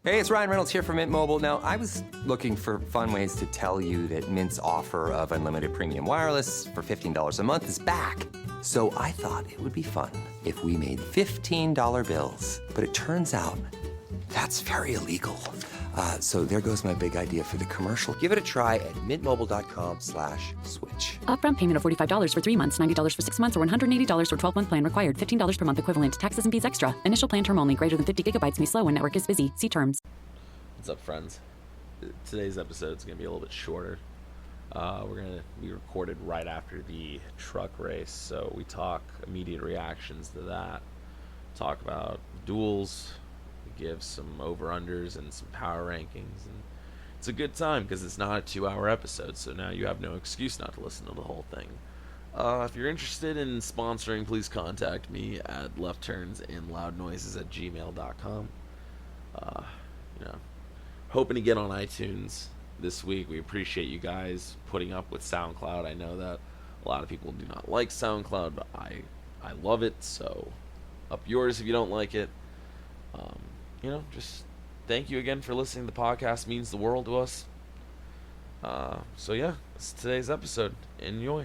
Hey, it's Ryan Reynolds here from Mint Mobile. Now, I was looking for fun ways to tell you that Mint's offer of unlimited premium wireless for $15 a month is back. So I thought it would be fun if we made $15 bills. But it turns out that's very illegal. So there goes my big idea for the commercial. Give it a try at mintmobile.com/switch. Upfront payment of $45 for 3 months, $90 for 6 months, or $180 for 12-month plan required. $15 per month equivalent. Taxes and fees extra. Initial plan term only. Greater than 50 gigabytes may slow when network is busy. See terms. What's up, friends? Today's episode is going to be a little bit shorter. We're going to be recorded right after the truck race, so we talk immediate reactions to that. Talk about duels. Give some over-unders and some power rankings, and it's a good time because it's not a 2-hour episode, so now you have no excuse not to listen to the whole thing. If you're interested in sponsoring, please contact me at leftturnsandloudnoises@gmail.com. Hoping to get on iTunes this week. We appreciate you guys putting up with SoundCloud. I know that a lot of people do not like SoundCloud, but I love it, so up yours if you don't like it. Just thank you again for listening. The podcast means the world to us. So yeah, it's today's episode. Enjoy.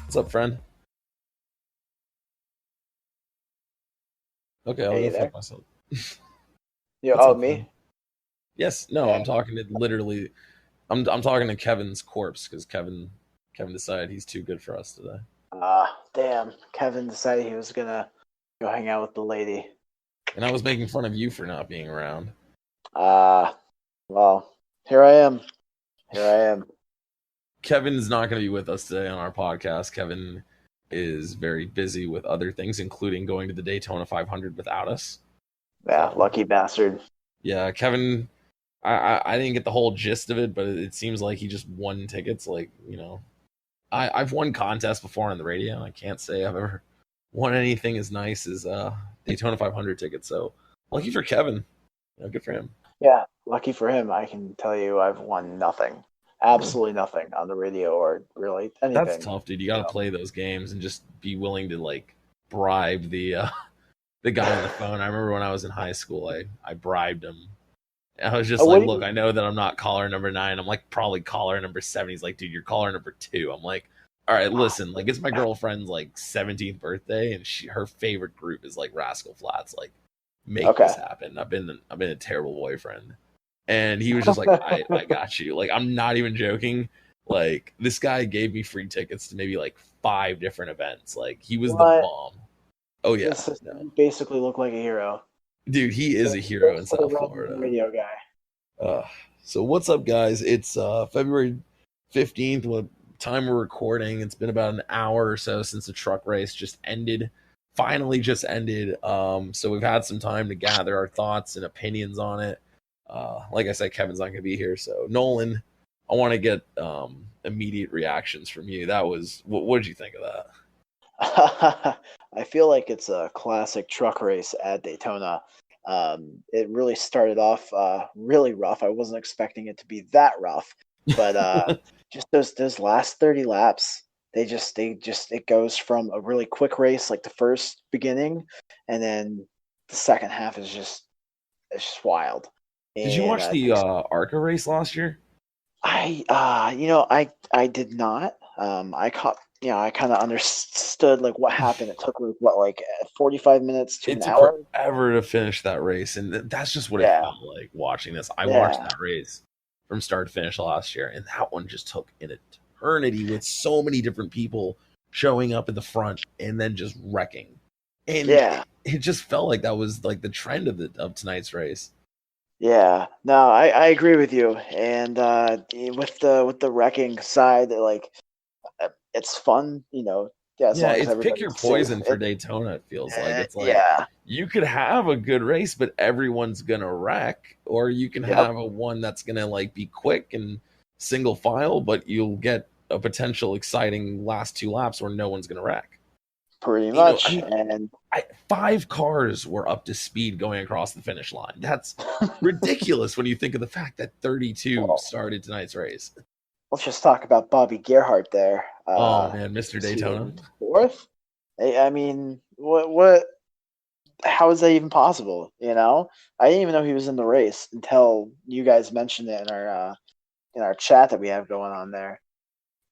What's up, friend? Okay, I'll go fuck myself. Me? Friend? Yes. No, yeah. I'm talking to literally. I'm talking to Kevin's corpse because Kevin decided he's too good for us today. Damn. Kevin decided he was gonna go hang out with the lady. And I was making fun of you for not being around. Well, here I am. Kevin's not going to be with us today on our podcast. Kevin is very busy with other things, including going to the Daytona 500 without us. Yeah, lucky bastard. Yeah, Kevin, I didn't get the whole gist of it, but it seems like he just won tickets. I've won contests before on the radio. I can't say I've ever won anything as nice as Daytona 500 tickets. So lucky for Kevin. Good for him. Yeah, lucky for him. I can tell you I've won nothing. Absolutely nothing on the radio or really anything. That's tough, dude. You got to play those games and just be willing to bribe the guy on the phone. I remember when I was in high school, I bribed him. I was just look, I know that I'm not caller number 9. I'm probably caller number 7. He's like, dude, you're caller number 2. I'm like, all right, listen, it's my girlfriend's 17th birthday, and her favorite group is Rascal Flatts. Make this happen. I've been a terrible boyfriend. And he was just like, I got you. I'm not even joking. This guy gave me free tickets to maybe 5 different events. He was the bomb. Oh, yeah. You basically look like a hero. Dude, he is a hero in South Florida. Radio guy. So what's up, guys? It's February 15th. What time we're recording? It's been about an hour or so since the truck race just ended. Finally just ended. So we've had some time to gather our thoughts and opinions on it. Like I said, Kevin's not going to be here. So, Nolan, I want to get immediate reactions from you. That was, what did you think of that? I feel like it's a classic truck race at Daytona. It really started off really rough. I wasn't expecting it to be that rough, but just those last 30 laps, it goes from a really quick race, the first beginning, and then the second half is just wild. Did you watch the ARCA race last year? I did not. I caught. I kind of understood what happened. It took 45 minutes to an hour. It took forever to finish that race, and that's just what it felt like watching this. I watched that race from start to finish last year, and that one just took an eternity with so many different people showing up at the front and then just wrecking. And it just felt like that was the trend of tonight's race. Yeah, no, I agree with you. And with the wrecking side, it's fun, it's pick your poison for Daytona. It feels like you could have a good race, but everyone's gonna wreck, or you can have a one that's gonna be quick and single file, but you'll get a potential exciting last 2 laps where no one's going to wreck. Pretty much. I mean, and 5 cars were up to speed going across the finish line. That's ridiculous when you think of the fact that 32 started tonight's race. let's just talk about Bobby Gerhardt there. Oh man, Mr. Daytona. Fourth? I mean, what? How is that even possible? I didn't even know he was in the race until you guys mentioned it in our chat that we have going on there.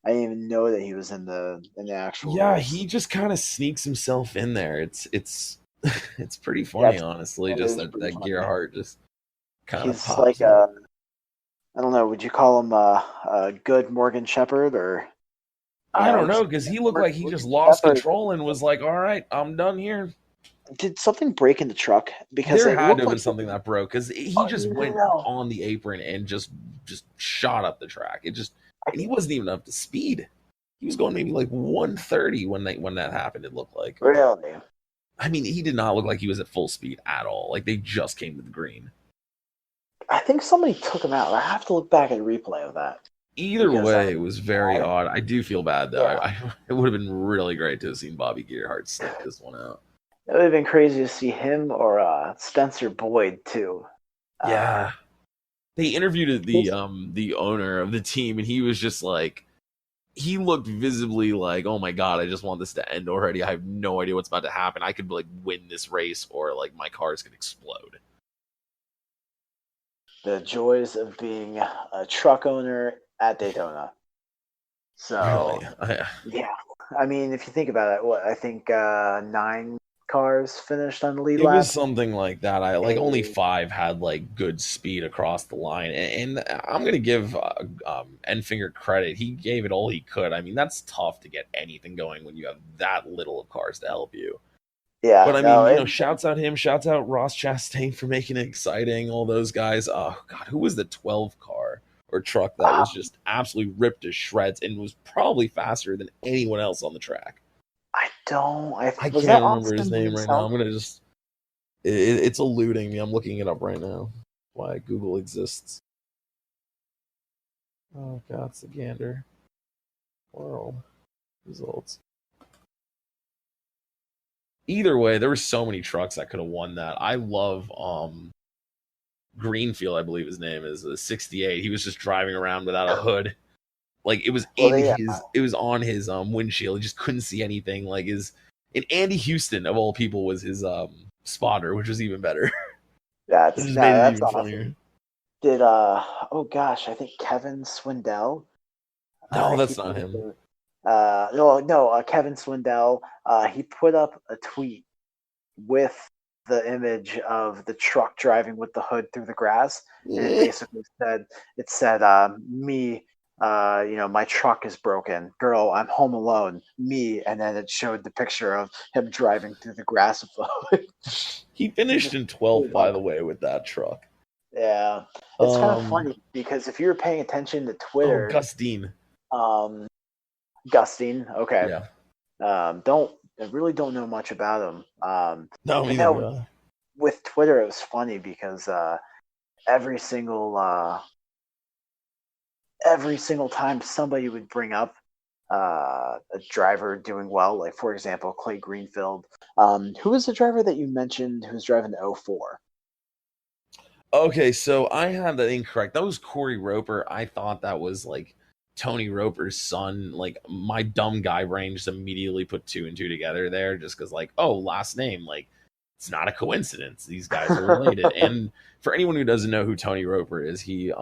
I didn't even know that he was in the actual. Yeah, race. he just kind of sneaks himself in there. It's it's pretty funny, honestly. Just that Gerhardt just kind of He's pops like up. I don't know. Would you call him a good Morgan Shepherd or? I don't know, because he looked like he just lost control and was like, "All right, I'm done here." Did something break in the truck? Because there had to have been something that broke, because he just went on the apron and just shot up the track. And he wasn't even up to speed. He was going maybe like 130 when that happened, it looked like. Really? I mean, he did not look like he was at full speed at all. Like, they just came to the green. I think somebody took him out. I have to look back at a replay of that. Either way, it was very odd. I do feel bad, though. Yeah. It would have been really great to have seen Bobby Gerhardt sneak this one out. It would have been crazy to see him or Spencer Boyd, too. Yeah. They interviewed the owner of the team, and he was just like, he looked visibly like, oh my god, I just want this to end already. I have no idea what's about to happen. I could like win this race, or like my cars could explode. The joys of being a truck owner at Daytona. So really? Yeah, I mean, if you think about it, I think 9 cars finished on the lead lap. It was something like that. Only 5 had like good speed across the line, and I'm gonna give Enfinger credit. He gave it all he could. I mean, that's tough to get anything going when you have that little of cars to help you. Yeah, but I mean, shouts out him, shouts out Ross Chastain for making it exciting. All those guys. Oh god, who was the 12 car or truck that was just absolutely ripped to shreds and was probably faster than anyone else on the track? I can't remember his name right now. I'm gonna just. It's eluding me. I'm looking it up right now. Why Google exists. Oh god, it's a gander. World results. Either way, there were so many trucks that could have won that. I love Greenfield, I believe his name is, 68. He was just driving around without a hood. Like it was it was on his windshield. He just couldn't see anything. Like and Andy Houston of all people was his spotter, which was even better. That's awesome. Funnier. Did oh gosh, I think Kevin Swindell. No, that's not him. Kevin Swindell. He put up a tweet with the image of the truck driving with the hood through the grass, and it basically said, me. My truck is broken. Girl, I'm home alone. Me, and then it showed the picture of him driving through the grass with the hood. He finished in 12th, by the way, with that truck. Yeah, it's kind of funny because if you were paying attention to Twitter, Gustine. Gustine, okay. Yeah. I really don't know much about him. No, me neither. With Twitter, it was funny because every single time somebody would bring up a driver doing well, like for example Clay Greenfield. Who was the driver that you mentioned who was driving the 04? Okay, so I had that incorrect. That was Corey Roper. I thought that was like Tony Roper's son. Like my dumb guy brain just immediately put 2 and 2 together there, just because like, oh, last name, like it's not a coincidence. These guys are related. And for anyone who doesn't know who Tony Roper is, he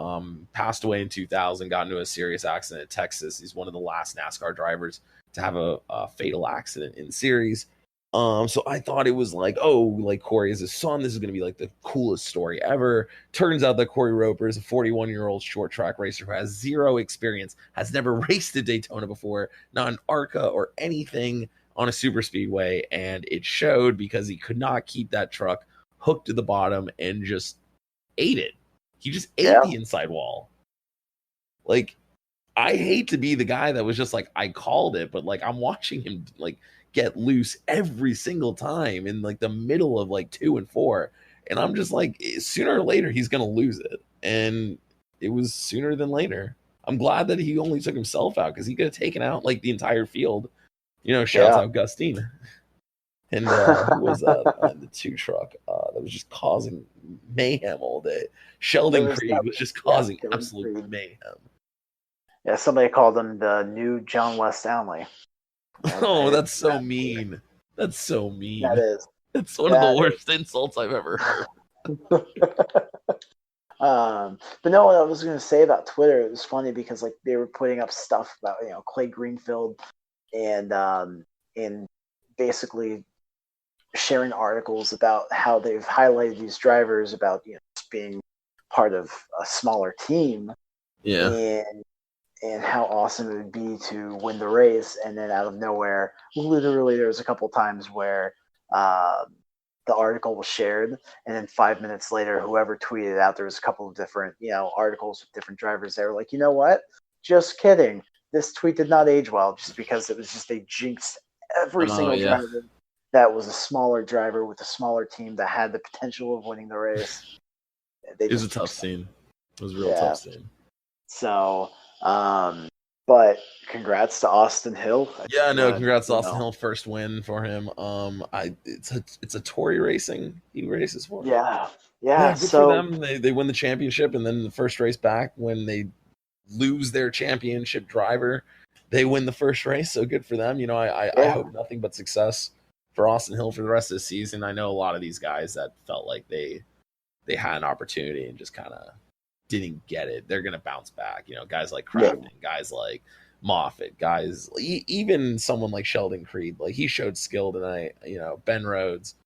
passed away in 2000, got into a serious accident in Texas. He's one of the last NASCAR drivers to have a fatal accident in series. So I thought it was like, oh, like Corey is his son. This is going to be like the coolest story ever. Turns out that Corey Roper is a 41-year-old short track racer who has 0 experience, has never raced at Daytona before, not an ARCA or anything on a super speedway, and it showed because he could not keep that truck hooked to the bottom and just ate it. He just ate the inside wall. Like, I hate to be the guy that was just like, I called it, but like I'm watching him like get loose every single time in like the middle of like 2 and 4, and I'm just like, sooner or later he's gonna lose it, and it was sooner than later. I'm glad that he only took himself out because he could have taken out like the entire field. Shouts Yeah. out Gustine. And who was the two truck that was just causing mayhem all day? Sheldon Creed was just causing absolute mayhem. Yeah, somebody called him the new John West Townley. Oh, that's so mean. That's so mean. That is. It's one of the worst insults I've ever heard. But no, what I was going to say about Twitter, it was funny because like they were putting up stuff about Clay Greenfield and basically sharing articles about how they've highlighted these drivers about just being part of a smaller team, and how awesome it would be to win the race. And then out of nowhere, literally, there was a couple times where the article was shared, and then 5 minutes later, whoever tweeted out, there was a couple of different articles with different drivers. They were like, you know what? Just kidding. This tweet did not age well, just because it was just they jinxed every single driver that was a smaller driver with a smaller team that had the potential of winning the race. It was a tough scene. It was a real tough scene. So, but congrats to Austin Hill. Yeah, no, congrats to Austin Hill. First win for him. It's a Tory Racing he races for. Yeah. Good for them. They win the championship, and then the first race back when they lose their championship driver, they win the first race. So good for them. I hope nothing but success for Austin Hill for the rest of the season. I know a lot of these guys that felt like they had an opportunity and just kind of didn't get it. They're going to bounce back. Guys like Crafton, guys like Moffitt, guys, even someone like Sheldon Creed, like he showed skill tonight. Ben Rhodes.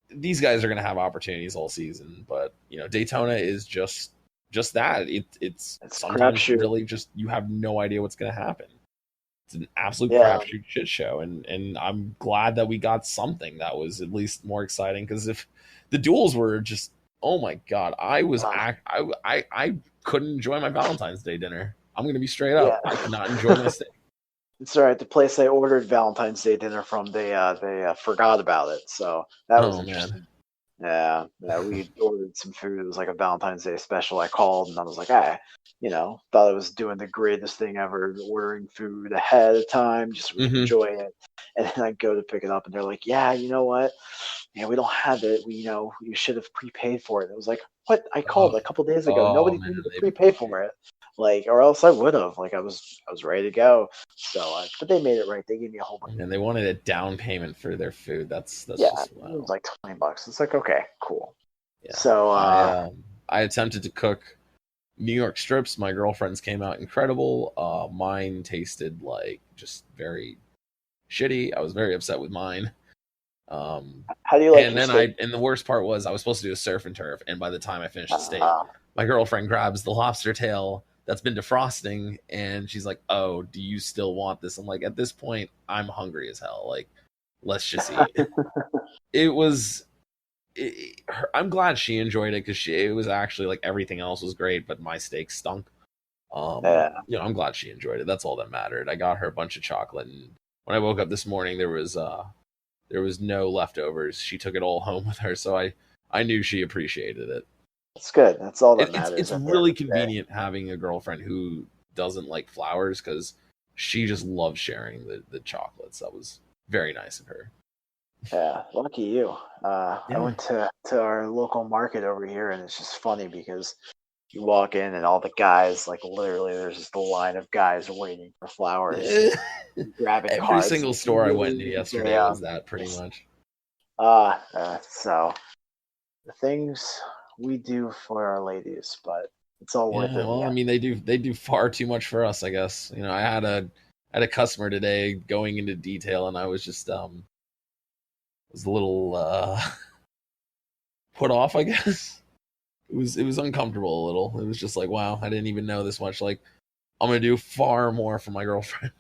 These guys are going to have opportunities all season, but Daytona is just that. It's sometimes really just you have no idea what's going to happen. It's an absolute crapshoot shit show, and I'm glad that we got something that was at least more exciting, because if the duels were just, oh my god, I couldn't enjoy my Valentine's Day dinner. I'm gonna be straight up. I could not enjoy my steak. It's all right. The place I ordered Valentine's Day dinner from, they forgot about it, so that was interesting. Man. Yeah, we ordered some food. It was like a Valentine's Day special. I called and I was like, thought I was doing the greatest thing ever, ordering food ahead of time, just so we could enjoy it. And then I go to pick it up and they're like, yeah, you know what? Yeah, we don't have it. You should have prepaid for it. It was like, what? I called a couple days ago. Nobody needed to prepay for it. Or else I would have. I was ready to go. So, but they made it right. They gave me a whole bunch. And they wanted a down payment for their food. That's just wow. It was like $20. It's like, okay, cool. Yeah. So I attempted to cook New York strips. My girlfriend's came out incredible. Mine tasted like just very shitty. I was very upset with mine. How do you like? And then the worst part was I was supposed to do a surf and turf, and by the time I finished the steak, my girlfriend grabs the lobster tail that's been defrosting, and she's like, "Oh, do you still want this?" I'm like, at this point, I'm hungry as hell. Let's just eat. I'm glad she enjoyed it, because it was actually everything else was great, but my steak stunk. I'm glad she enjoyed it. That's all that mattered. I got her a bunch of chocolate, and when I woke up this morning, there was no leftovers. She took it all home with her, so I knew she appreciated it. That's good. That's all that matters. It's really convenient having a girlfriend who doesn't like flowers, because she just loves sharing the chocolates. That was very nice of her. Yeah, lucky you. I went to our local market over here, and it's just funny because you walk in and all the guys, literally, there's just a line of guys waiting for flowers, grabbing Every cards. single store I went to yesterday was that, pretty much. So the things we do for our ladies, but it's all worth it. Well, I mean, they do far too much for us, I guess. I had a customer today going into detail, and I was just was a little put off, I guess. It was uncomfortable a little. It was just like, wow, I didn't even know this much. I'm gonna do far more for my girlfriend.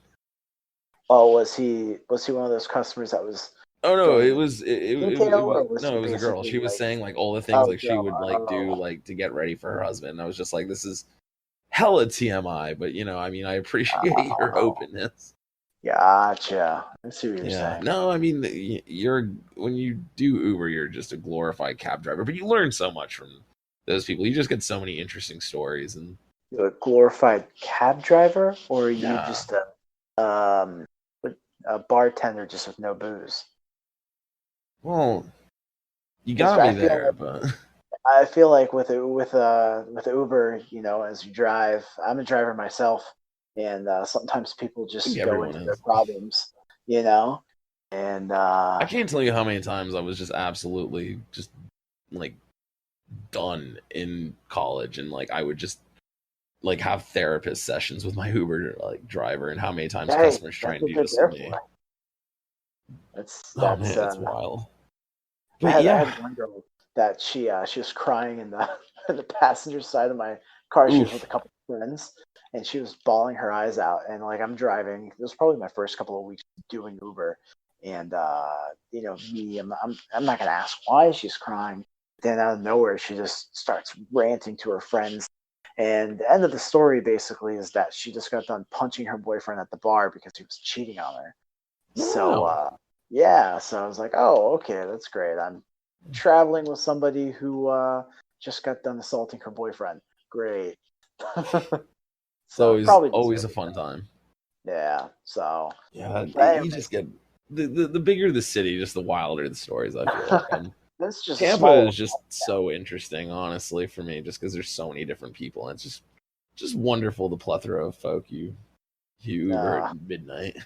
Oh, was he one of those customers that was? Oh no, it was a girl. She was saying all the things she would do to get ready for her husband. And I was just like, this is hella TMI, but I appreciate your openness. Gotcha. I see what you're saying. No, I mean, when you do Uber, you're just a glorified cab driver, but you learn so much from those people. You just get so many interesting stories, and You a glorified cab driver, or are you Yeah. just a bartender just with no booze? Well, you Because got me there, but I feel like with Uber, as you drive, I'm a driver myself, and sometimes people I just think go everyone into their is. problems, and I can't tell you how many times I was just absolutely just like done in college, and like I would just like have therapist sessions with my Uber like driver, and how many times hey, customers try that's and what do they're this to there me. for. That's Oh that's. man, it's wild. I But had I yeah, had one girl that she was crying in the in the passenger side of my car. She was with oof. a couple of friends, and she was bawling her eyes out. And like I'm driving, it was probably my first couple of weeks doing Uber, and I'm not gonna ask why she's crying. Then out of nowhere, she just starts ranting to her friends. And the end of the story basically is that she just got done punching her boyfriend at the bar because he was cheating on her. So Wow. yeah, so I was like, oh, okay, that's great. I'm traveling with somebody who just got done assaulting her boyfriend. Great. It's So always probably always deserved a it. fun time. Yeah. So, Yeah, but you anyways, just get the bigger the city, just the wilder the stories. I feel like, and that's just a Tampa small is just so interesting, honestly, for me, just because there's so many different people, and it's just wonderful the plethora of folk you Uber town. at midnight.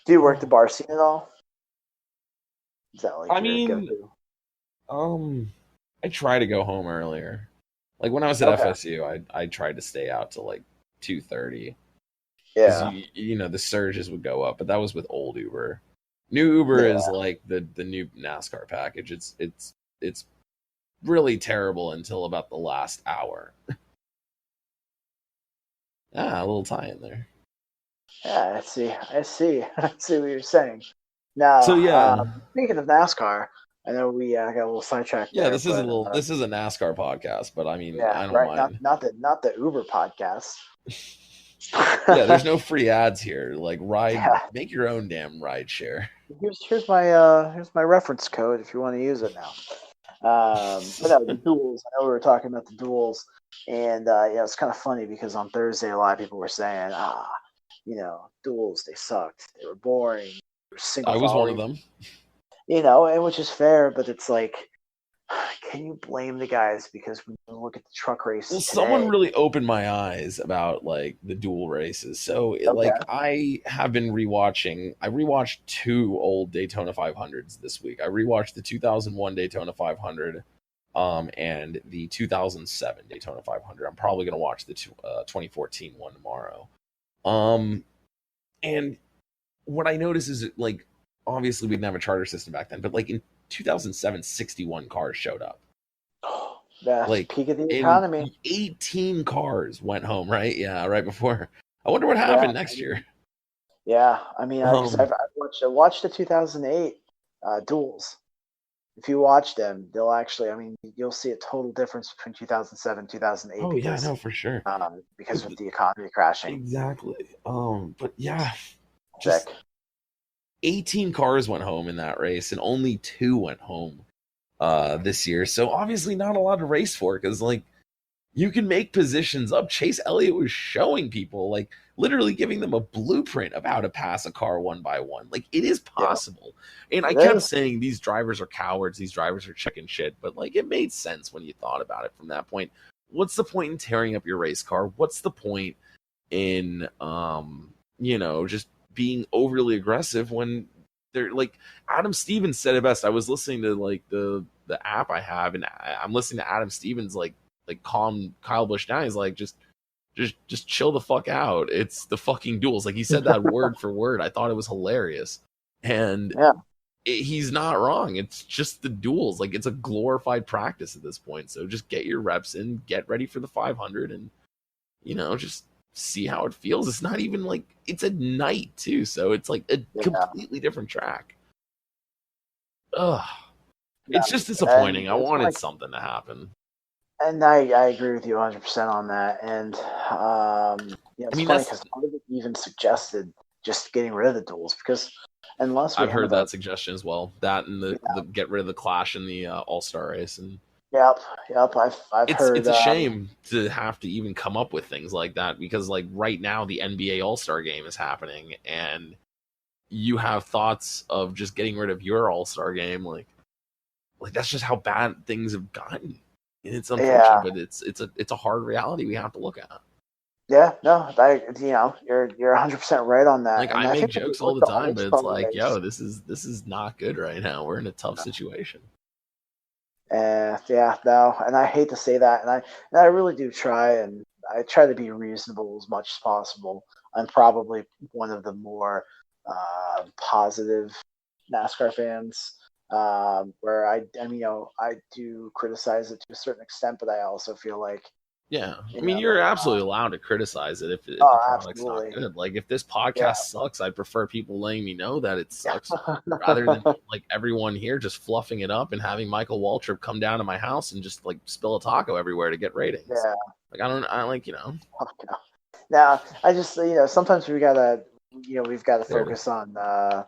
Do you work the bar scene at all? Is that like I your mean, go-to? um, I try to go home earlier. Like when I was at Okay. FSU, I tried to stay out till like 2:30 because Yeah. you know the surges would go up, but that was with old Uber. New Uber Yeah. is like the new NASCAR package. It's really terrible until about the last hour. Ah, a little tie in there. Yeah. I see. I see. I see what you're saying. So Now, yeah, speaking of NASCAR, I know we got a little sidetracked yeah, there, this is a but little this is a NASCAR podcast, but I mean yeah, I don't right. Not mind. not the Uber podcast. Yeah, there's no free ads here. Like Yeah. make your own damn ride share. Here's my reference code if you want to use it now. But no, the duels. I know we were talking about the duels, and yeah, it's kind of funny because on Thursday a lot of people were saying, duels they sucked, they were boring, they were single I was one of volley, them. and which is fair, but it's like, can you blame the guys because when you look at the truck Well, race someone today? really opened my eyes about like the dual races. So, Okay. I have been rewatching. I rewatched two old Daytona 500s this week. I rewatched the 2001 Daytona 500, and the 2007 Daytona 500. I'm probably gonna watch the 2014 one tomorrow. Um, and what I noticed is like obviously we didn't have a charter system back then, but like in 2007, 61 cars showed up. That's Like peak of the in economy. 18 cars went home, right? Yeah, right before. I wonder what Yeah. happened next year. Yeah. I mean, because Um, I watched the 2008 duels. If you watch them, they'll actually, I mean, you'll see a total difference between 2007 2008 oh yeah, no, for sure. because But of the economy crashing. exactly. But yeah, just Sick. 18 cars went home in that race, and only two went home this year. So obviously not a lot to race for because like you can make positions up. Chase Elliott was showing people, like literally giving them a blueprint of how to pass a car one by one. Like it is Yeah, possible. And I it kept is. saying these drivers are cowards, these drivers are chicken shit, but like it made sense when you thought about it from that point. What's the point in tearing up your race car? What's the point in just being overly aggressive when they're like Adam Stevens said it best. I was listening to like the app I have, and I'm listening to Adam Stevens like calm Kyle Busch down. He's like, just chill the fuck out. It's the fucking duels. Like he said that word for word. I thought it was hilarious, and Yeah. he's not wrong. It's just the duels. Like it's a glorified practice at this point. So just get your reps in, get ready for the 500, and just see how it feels. It's not even like it's at night too, so it's like a Yeah. completely different track. Ugh, No. it's just And disappointing. I it's wanted like, something to happen. and I agree with you 100% on that. And I it's mean, funny that's because part of it even suggested just getting rid of the duels because unless we I've heard have a that suggestion as well. That and the get rid of the clash in the All Star race, and Yep. I've heard. It's a shame to have to even come up with things like that because like right now the NBA All-Star game is happening and you have thoughts of just getting rid of your All-Star game like that's just how bad things have gotten. And it's unfortunate, Yeah. but it's a hard reality we have to look at. Yeah. No. You're 100% right on that. Like And I I make think jokes all with the the time, but it's All-Star like, race, yo, this is not good right now. We're in a tough situation. yeah, no, and I hate to say that, and I really do try, and I try to be reasonable as much as possible. I'm probably one of the more positive NASCAR fans, where I do criticize it to a certain extent, but I also feel like, Yeah, I you mean, know, you're absolutely allowed to criticize it if the oh, product's not absolutely, good. Like if this yeah, podcast sucks, I prefer people letting me know that it sucks rather than like everyone here just fluffing it up and having Michael Waltrip come down to my house and just like spill a taco everywhere to get ratings. yeah. Like I like Now, I just sometimes we've got to there it is. focus on the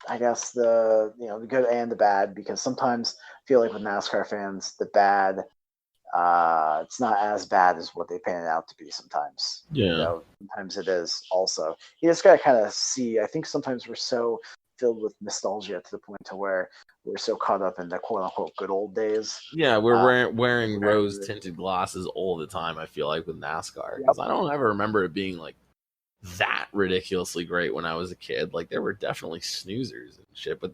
I guess the good and the bad, because sometimes I feel like with NASCAR fans, the bad, it's not as bad as what they paint it out to be sometimes. Yeah. Sometimes it is also. You just gotta kind of see. I think sometimes we're so filled with nostalgia to the point to where we're so caught up in the quote unquote good old days. Yeah, we're wearing Where- rose tinted glasses all the time. I feel like with NASCAR Yep. because I don't ever remember it being like that ridiculously great when I was a kid. Like there were definitely snoozers and shit, but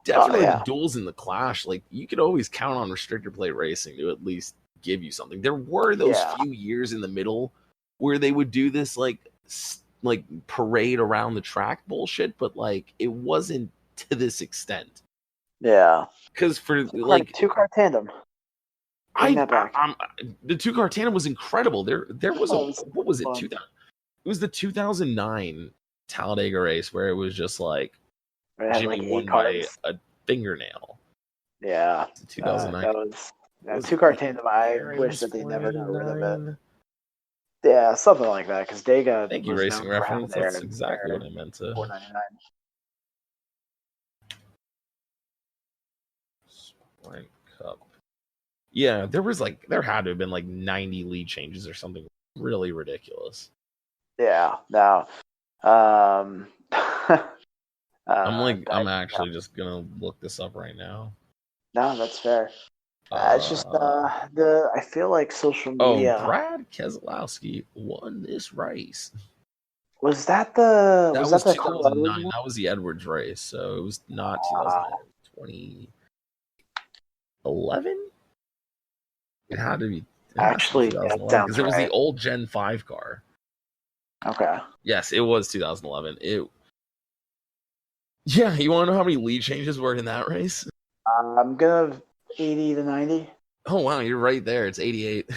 definitely yeah. the duels in the Clash. Like you could always count on restrictor plate racing to at least give you something. There were those Yeah. few years in the middle where they would do this like parade around the track bullshit, but like it wasn't to this extent. Yeah. Because for Like two-car tandem. Bring that back. The 2-car tandem was incredible. There was Oh, what was it? fun. 2000. It was the 2009 Talladega race where it was just like It had, Jimmy like, 8 won by cars. a fingernail. Yeah. 2009. That was two-car tandem. I wish that they never got rid of it. 489. Yeah, something like that. Because Dega Thank you, was Racing known for having Reference. That's exactly what I meant to. 499. Sprint Cup. Yeah, there had to have been like 90 lead changes or something really ridiculous. Yeah. No. I'm actually just gonna look this up right now. No, that's fair. It's just I feel like social media. Oh, Brad Keselowski won this race. Was that the? That Was was that the 2009. That was the Edwards race, so it was not 2011. It had to be. Actually, that sounds because it was right. the old Gen 5 car. Okay. Yes, it was 2011. Yeah, you want to know how many lead changes were in that race? I'm gonna 80 to 90. Oh wow, you're right there. It's 88.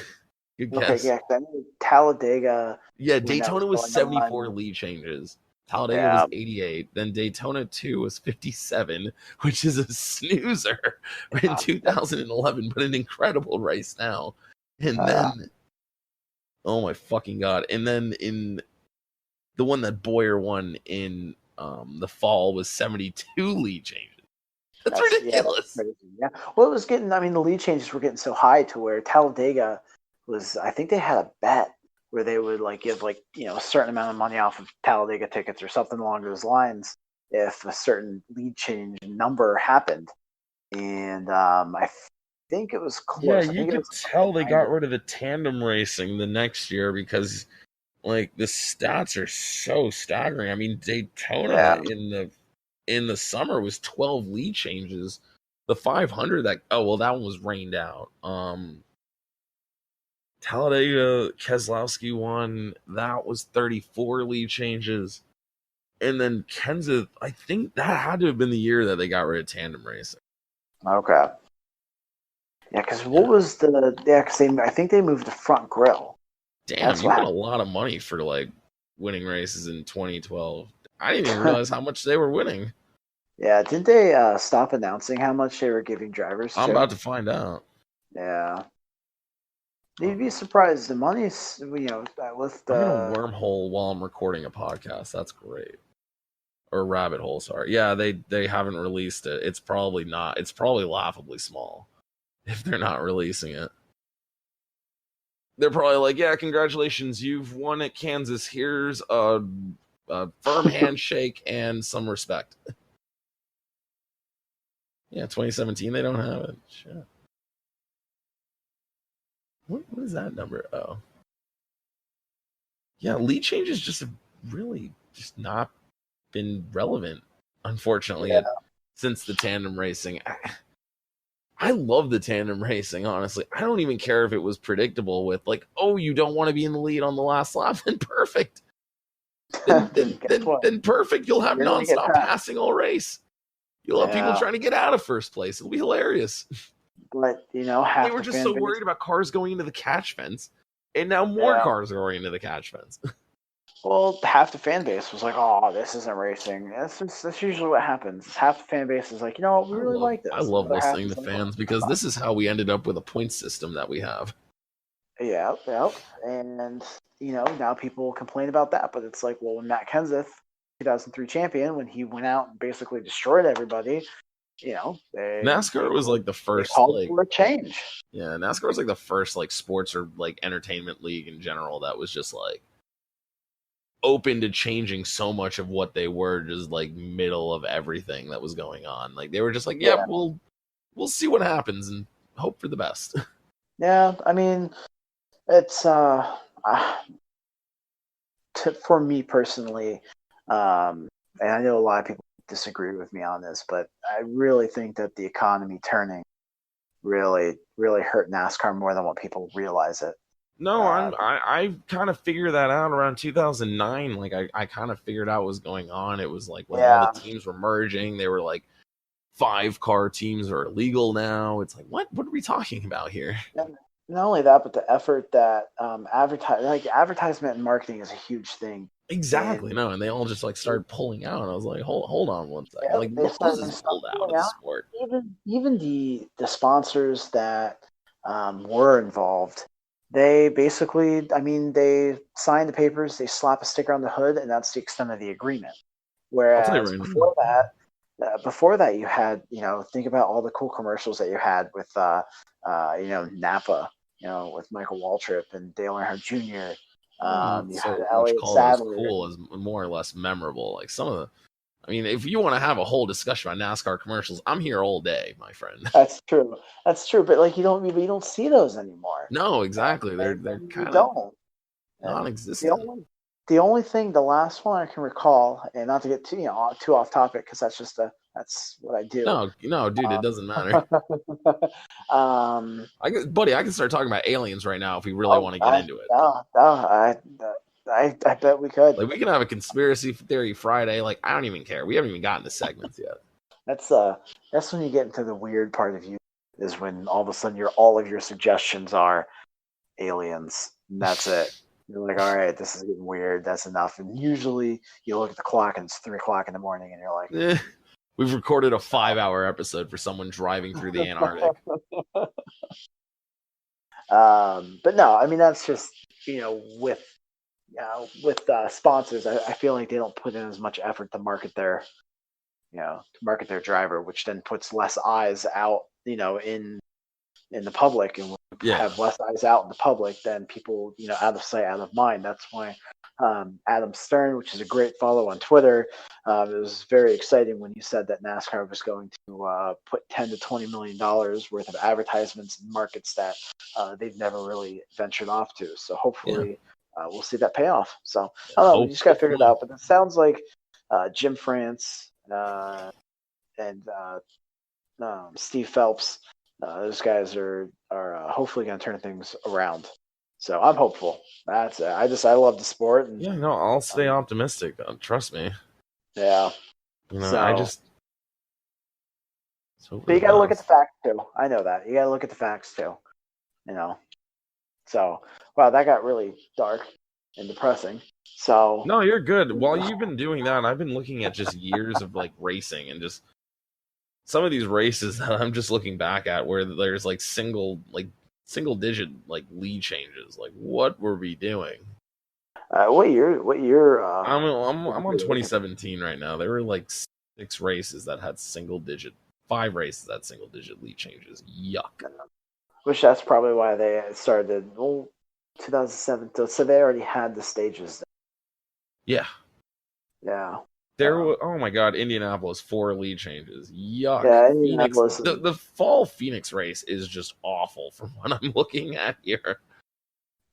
Good guess. Okay, yeah. I mean, Talladega. Yeah, Daytona was 74 on. lead changes. Talladega was 88. Then Daytona 2 was 57, which is a snoozer in 2011, but an incredible race now. And then, oh my fucking god! And then in the one that Boyer won in the fall was 72 lead changes. That's ridiculous. Yeah. Well, it was getting. I mean, the lead changes were getting so high to where Talladega was. I think they had a bet where they would like give a certain amount of money off of Talladega tickets or something along those lines if a certain lead change number happened. And I think it was close. Yeah, you could tell they got rid of the tandem racing the next year because like the stats are so staggering. I mean, Daytona in the summer was 12 lead changes. The 500 that one was rained out. Talladega Keselowski won. That was 34 lead changes. And then Kenseth, I think that had to have been the year that they got rid of tandem racing. Okay. Yeah, because what was the? Yeah, because I think they moved the front grille. Damn, you got a lot of money for like winning races in 2012. I didn't even realize how much they were winning. Yeah, didn't they stop announcing how much they were giving drivers? I'm about to find out. Yeah. You'd be surprised. The money's, with the... I'm going to wormhole while I'm recording a podcast. That's great. or Rabbit Hole, sorry. Yeah, they haven't released it. It's probably not. It's probably laughably small if they're not releasing it. They're probably like, yeah, congratulations, you've won at Kansas. Here's a firm handshake and some respect. Yeah, 2017, they don't have it. Shit. What is that number? Oh. Yeah, lead changes just have really just not been relevant, unfortunately, since the tandem racing. I love the tandem racing, honestly. I don't even care if it was predictable with, like, oh, you don't want to be in the lead on the last lap, then perfect. Then perfect. You'll have nonstop passing all race. You'll have people trying to get out of first place. It'll be hilarious. But, they were just so worried about cars going into the catch fence, and now more cars are going into the catch fence. Well, half the fan base was like, "Oh, this isn't racing." That's usually what happens. Half the fan base is like, "You know what? We really like this." I love listening to fans because this is how we ended up with a point system that we have. Yeah. And now people complain about that, but it's like, well, when Matt Kenseth, 2003 champion, when he went out and basically destroyed everybody, NASCAR was like the first called for a change. Yeah, NASCAR was like the first like sports or like entertainment league in general that was just like open to changing so much of what they were, just like middle of everything that was going on. Like they were just like, we'll see what happens and hope for the best. Yeah, I mean, it's for me personally, and I know a lot of people disagree with me on this, but I really think that the economy turning really, really hurt NASCAR more than what people realize it. No, I kind of figured that out around 2009. Like I kind of figured out what was going on. It was like when all the teams were merging, they were like 5-car teams are illegal now. It's like, what are we talking about here? And not only that, but the effort that advertisement and marketing is a huge thing. Exactly. And they all just like started pulling out. I was like, hold on one second. Yeah, like Moses pulled out of the sport. Even the sponsors that were involved, they basically, they sign the papers, they slap a sticker on the hood, and that's the extent of the agreement. Whereas before that, you had, think about all the cool commercials that you had with, Napa, with Michael Waltrip and Dale Earnhardt Jr. You had Elliott Sadler. Cool is more or less memorable. Like some of the, if you want to have a whole discussion about NASCAR commercials, I'm here all day, my friend. That's true. But like you don't see those anymore. No, exactly. They're kind of non-existent. The only thing, the last one I can recall, and not to get too off topic, because that's what I do. No, dude, it doesn't matter. I can start talking about aliens right now if we really want to get into it. I bet we could. Like we can have a conspiracy theory Friday. Like I don't even care. We haven't even gotten to segments yet. That's when you get into the weird part of you, is when all of a sudden all of your suggestions are aliens, and that's it. You're like, all right, this is getting weird. That's enough. And usually you look at the clock and it's 3:00 in the morning, and you're like, we've recorded a 5-hour episode for someone driving through the Antarctic. But no, that's just with sponsors, I feel like they don't put in as much effort to market their driver, which then puts less eyes out, in the public, and have less eyes out in the public, then people, out of sight, out of mind. That's why Adam Stern, which is a great follow on Twitter, it was very exciting when you said that NASCAR was going to put $10 to $20 million worth of advertisements in markets that they've never really ventured off to. So hopefully we'll see that pay off. So I don't know, we just got to figure it out. But it sounds like Jim France and Steve Phelps, those guys are hopefully going to turn things around. So I'm hopeful. That's it. I love the sport. And, I'll stay optimistic. Trust me. Yeah. But you got to look at the facts too. I know that. You got to look at the facts too. So, wow, that got really dark and depressing. So. No, you're good. While you've been doing that, I've been looking at just years of like racing and just some of these races that I'm just looking back at where there's like single digit like lead changes. Like what were we doing? What year? What year? I'm on 2017 right now. There were like 6 races that had 5 races that single digit lead changes. Yuck. Which that's probably why they started 2007. So they already had the stages. Yeah. Yeah. Oh my god, Indianapolis 4 lead changes. Yuck. Yeah, Phoenix. Indianapolis. The fall Phoenix race is just awful from what I'm looking at here.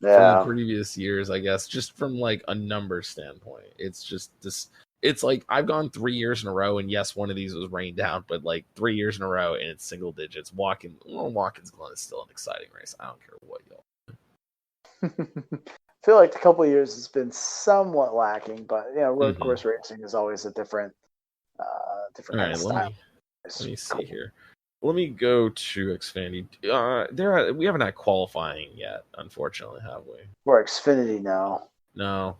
From the Yeah. previous years, I guess, just from like a number standpoint. It's just this. It's like I've gone 3 years in a row, and yes, one of these was rained out, but like 3 years in a row, and it's single digits. Watkins Glen is still an exciting race. I don't care what y'all. I feel like the couple of years has been somewhat lacking, but road course racing is always a different kind of style. Let me see here. Let me go to Xfinity. We haven't had qualifying yet, unfortunately, have we? For Xfinity now. No.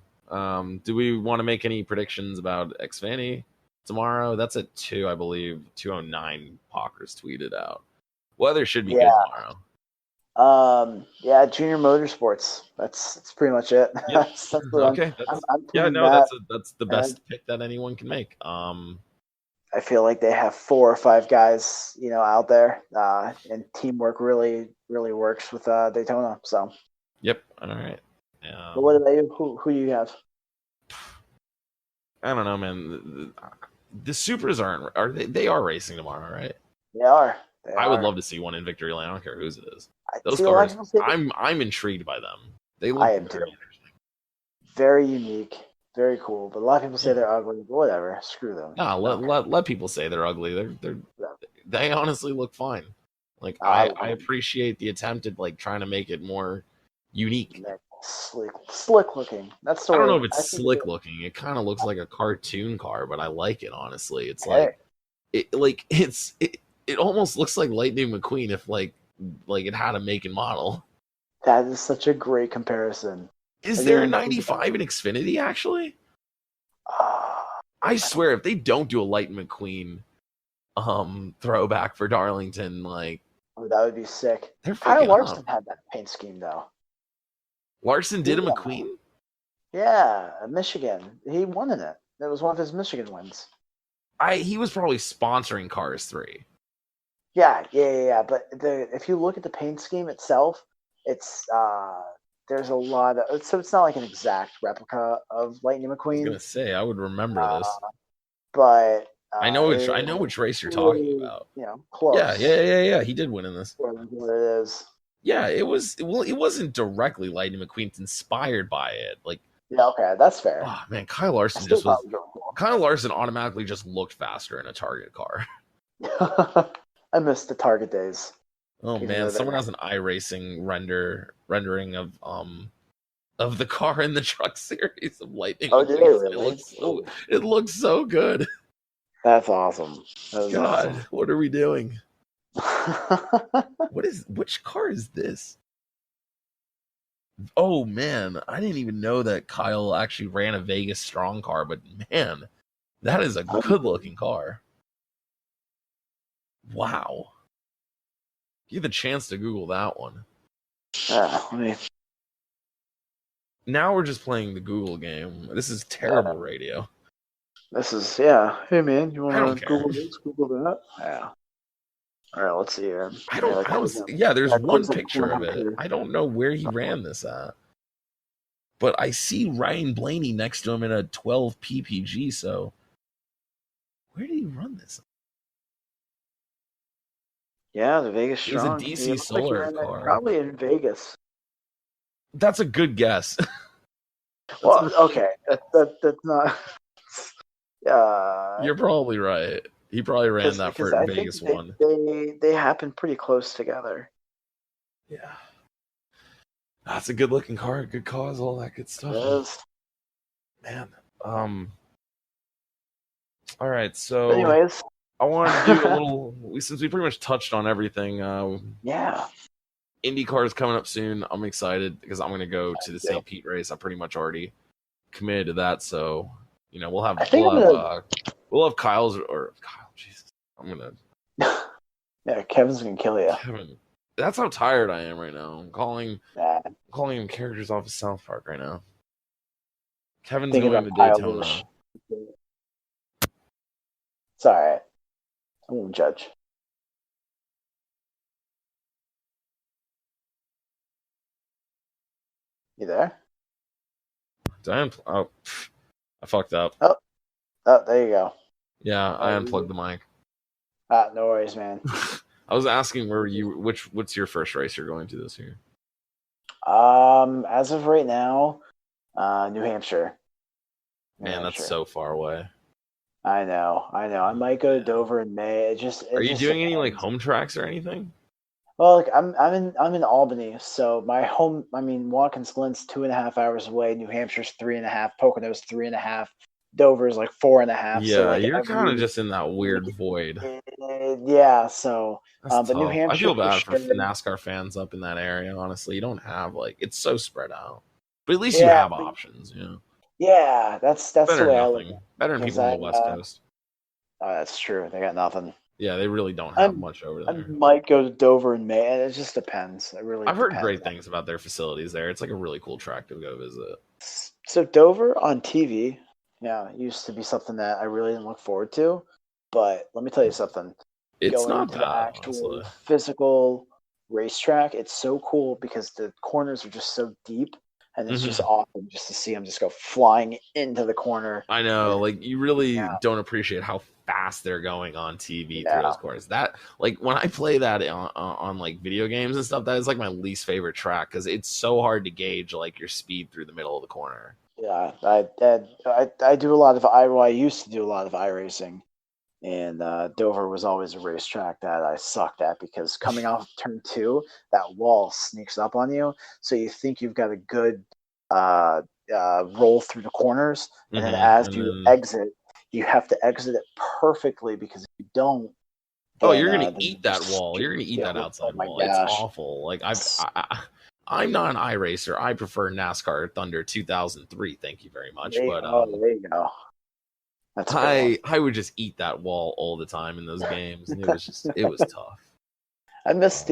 Do we want to make any predictions about Xfinity tomorrow? That's at 2, I believe. 2:09. Pockers tweeted out. Weather should be good tomorrow. Junior Motorsports. That's pretty much it. Yep. That's okay. That's the best pick that anyone can make. I feel like they have 4 or 5 guys, out there, and teamwork really, really works with Daytona. So. Yep. All right. But what about you? Who do you have? I don't know, man. The Supers they are racing tomorrow, right? They are. I would love to see one in victory lane. I don't care whose it is. Those cars, I'm intrigued by them. They look very interesting. Very unique, very cool. But a lot of people say they're ugly. But whatever, screw them. No, let people say they're ugly. They honestly look fine. Like I appreciate the attempt at like trying to make it more unique. Slick looking. That's the I don't know if it's slick looking. It kind of looks like a cartoon car, but I like it honestly. It's it almost looks like Lightning McQueen if like it had a make and model. That is such a great comparison. Is there a 95 in Xfinity actually? I swear if they don't do a Lightning McQueen throwback for Darlington, like that would be sick. Kyle Larson had that paint scheme though. Larson did a McQueen? Yeah, Michigan. He won in it. That was one of his Michigan wins. He was probably sponsoring Cars 3. Yeah. But if you look at the paint scheme itself, it's there's a lot of so it's not like an exact replica of Lightning McQueen. I was gonna say I would remember this, but I know which race you're talking about. Close. Yeah. He did win in this. What it is. Yeah, it was. Well, it wasn't directly Lightning McQueen. It's inspired by it. Like, yeah, okay, that's fair. Oh man, Kyle Larson Kyle Larson automatically just looked faster in a Target car. I missed the Target days. Oh man, someone has an iRacing rendering of the car in the truck series of Lightning. Oh, did it really? It looks so good. That's awesome. God, awesome. What are we doing? Which car is this? Oh man, I didn't even know that Kyle actually ran a Vegas strong car, but man, that is a good looking car. Wow. You have the chance to Google that one. Now we're just playing the Google game. This is terrible radio. This is Hey man, you want to Google this, Google that? Yeah. All right, let's see here. There's one picture of it. I don't know where he ran this at. But I see Ryan Blaney next to him in a 12 PPG, so where did he run this? Yeah, the Vegas Strong. It was a DC Solar car. Probably in Vegas. That's a good guess. Well, okay. That's not... You're probably right. He probably ran that for Vegas one. They happen pretty close together. Yeah. That's a good looking car, good cause, all that good stuff. It is. Man. All right, so anyways, I want to do a little since we pretty much touched on everything. IndyCar is coming up soon. I'm excited because I'm going to go to the St. Pete race. I'm pretty much already committed to that, so we'll have Kyle's or Kyle. Jesus, I'm gonna. Yeah, Kevin's gonna kill you. Kevin, that's how tired I am right now. I'm calling him characters off of South Park right now. Kevin's thinking going to about pilots. Daytona. It's all right. I won't judge. You there? Oh, I fucked up. Oh, there you go. Yeah, I unplugged the mic. No worries, man. I was asking what's your first race you're going to this year? As of right now, New Hampshire. Man, that's so far away. I know. I might go to Dover in May. Are you doing any like depends. home tracks or anything? Well, like I'm in Albany, so my home. I mean, Watkins Glen's 2.5 hours away. New Hampshire's 3.5. Pocono's 3.5. Dover's like 4.5. Yeah, So like you're kind of just in that weird void. Yeah. So, That's but New tough. Hampshire I feel bad for sure. NASCAR fans up in that area. Honestly, you don't have like it's so spread out. But at least you Yeah, have options. You know, yeah. That's better the than way I look at nothing. it. Better than people on the West Coast. Oh, that's true. They got nothing. Yeah, they really don't have much over I there. might go to Dover in May, and it just depends. It really I've heard depends. great things about their facilities there. It's like a really cool track to go visit. So Dover on TV, yeah, used to be something that I really didn't look forward to. But let me tell you something. It's Going not to bad, the actual honestly. physical racetrack, it's so cool because the corners are just so deep, and it's just awesome just to see them just go flying into the corner. I know, And, like you really don't appreciate how fast they're going on TV through those corners. That like when I play that on like video games and stuff, that is like my least favorite track because it's so hard to gauge like your speed through the middle of the corner. Yeah, I do a lot of I used to do a lot of iRacing, and Dover was always a racetrack that I sucked at because coming off turn 2, that wall sneaks up on you, so you think you've got a good roll through the corners, and then as you exit, you have to exit it perfectly because if you don't, oh, then, you're gonna then eat that wall. You're gonna eat that outside wall. It's awful. Like I'm not an iRacer. I prefer NASCAR Thunder 2003. Thank you very much. There you go. That's I would just eat that wall all the time in those games, and it was tough. I missed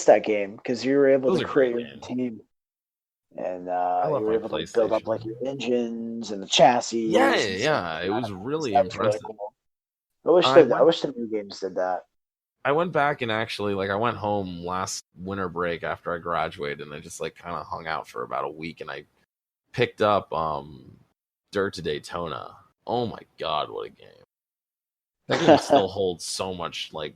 that game because you were able to create your team, and you were able to build up like your engines and the chassis. Yeah, it was really impressive. Really cool. I wish the new games did that. I went back and actually I went home last winter break after I graduated, and I just like kind of hung out for about a week, and I picked up Dirt to Daytona. Oh my god, what a game! That game still holds so much. Like,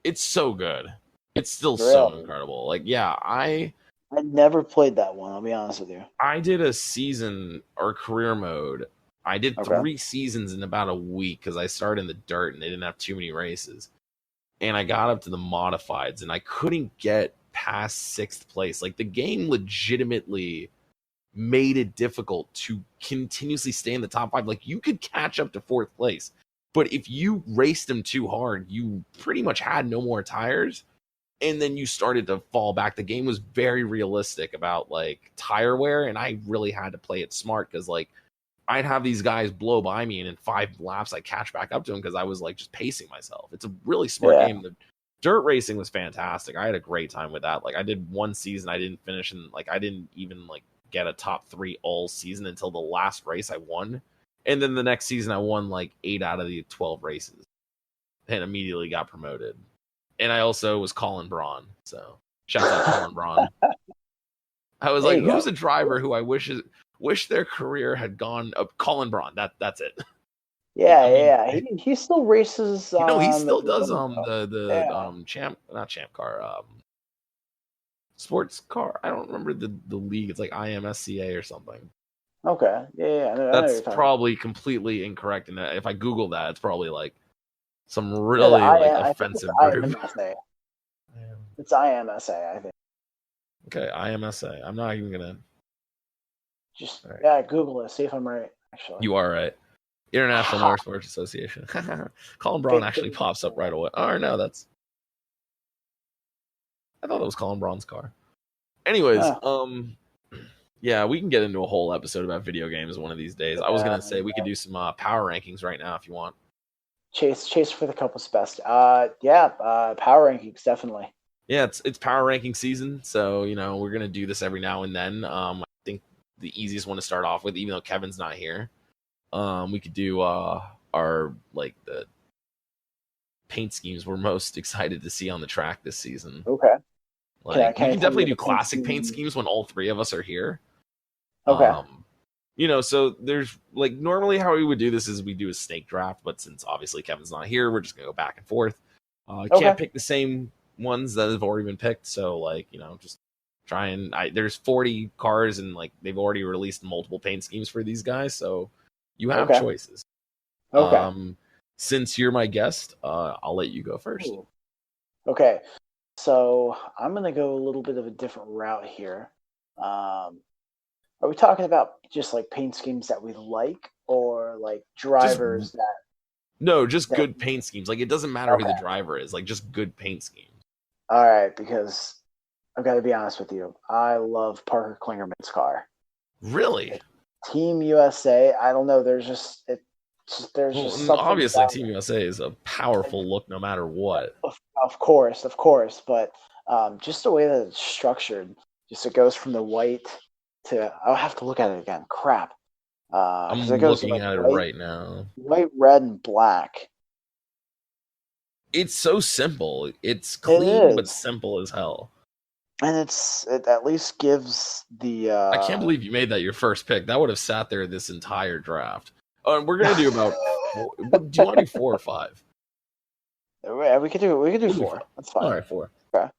it's so good. It's still so incredible. Like, yeah, I never played that one. I'll be honest with you. I did a season or career mode. I did 3 seasons in about a week because I started in the dirt and they didn't have too many races. And I got up to the modifieds and I couldn't get past 6th place. Like, the game legitimately made it difficult to continuously stay in the top 5. Like, you could catch up to 4th place, but if you raced them too hard, you pretty much had no more tires, and then you started to fall back. The game was very realistic about like tire wear, and I really had to play it smart because like I'd have these guys blow by me, and in 5 laps I catch back up to them because I was like just pacing myself. It's a really smart game. The dirt racing was fantastic. I had a great time with that. Like, I did 1 season, I didn't finish, and like I didn't even like get a top 3 all season until the last race I won. And then the next season I won like 8 out of the 12 races and immediately got promoted. And I also was Colin Braun, so shout out Colin Braun. I was like, who's a driver who I wish their career had gone up? Colin Braun. That's it. Yeah, he still races. You know, he still does the champ car, sports car. I don't remember the league. It's like IMSCA or something. Okay, yeah. That's probably completely incorrect, and if I Google that, it's probably like some really offensive group. It's IMSA, I think. Okay, IMSA. I'm not even gonna Google it. See if I'm right. Actually, you are right. International Motorsports Association. Colin Braun actually pops up right away. Oh no, I thought it was Colin Braun's car. Anyways, yeah, we can get into a whole episode about video games one of these days. I was gonna say we could do some power rankings right now if you want. Chase for the couple's best. Power rankings definitely. Yeah, it's power ranking season, so you know we're gonna do this every now and then. I think the easiest one to start off with, even though Kevin's not here. We could do our like the paint schemes we're most excited to see on the track this season. Okay. Like we can definitely do classic paint schemes when all three of us are here. Okay. You know, so there's like normally how we would do this is we do a snake draft, but since obviously Kevin's not here, we're just gonna go back and forth. Can't pick the same ones that have already been picked, so like, you know, just try and there's 40 cars and like they've already released multiple paint schemes for these guys, so you have choices. Okay. Since you're my guest, I'll let you go first. Ooh. Okay. So I'm gonna go a little bit of a different route here. Are we talking about just like paint schemes that we like, or like drivers that? No, just good paint schemes. Like it doesn't matter who the driver is. Like just good paint schemes. All right, because I've got to be honest with you. I love Parker Klingerman's car. Really? Team USA. I don't know. There's just something. Obviously, Team USA is a powerful look, no matter what. Of course. But just the way that it's structured, just it goes from the white to. I'll have to look at it again. Crap. I'm looking at it right now. White, red, and black. It's so simple. It's clean but simple as hell. And it at least gives the. I can't believe you made that your first pick. That would have sat there this entire draft. We're gonna do about. Do you want to do 4 or 5? We could do 4. That's fine. All right, 4. Okay.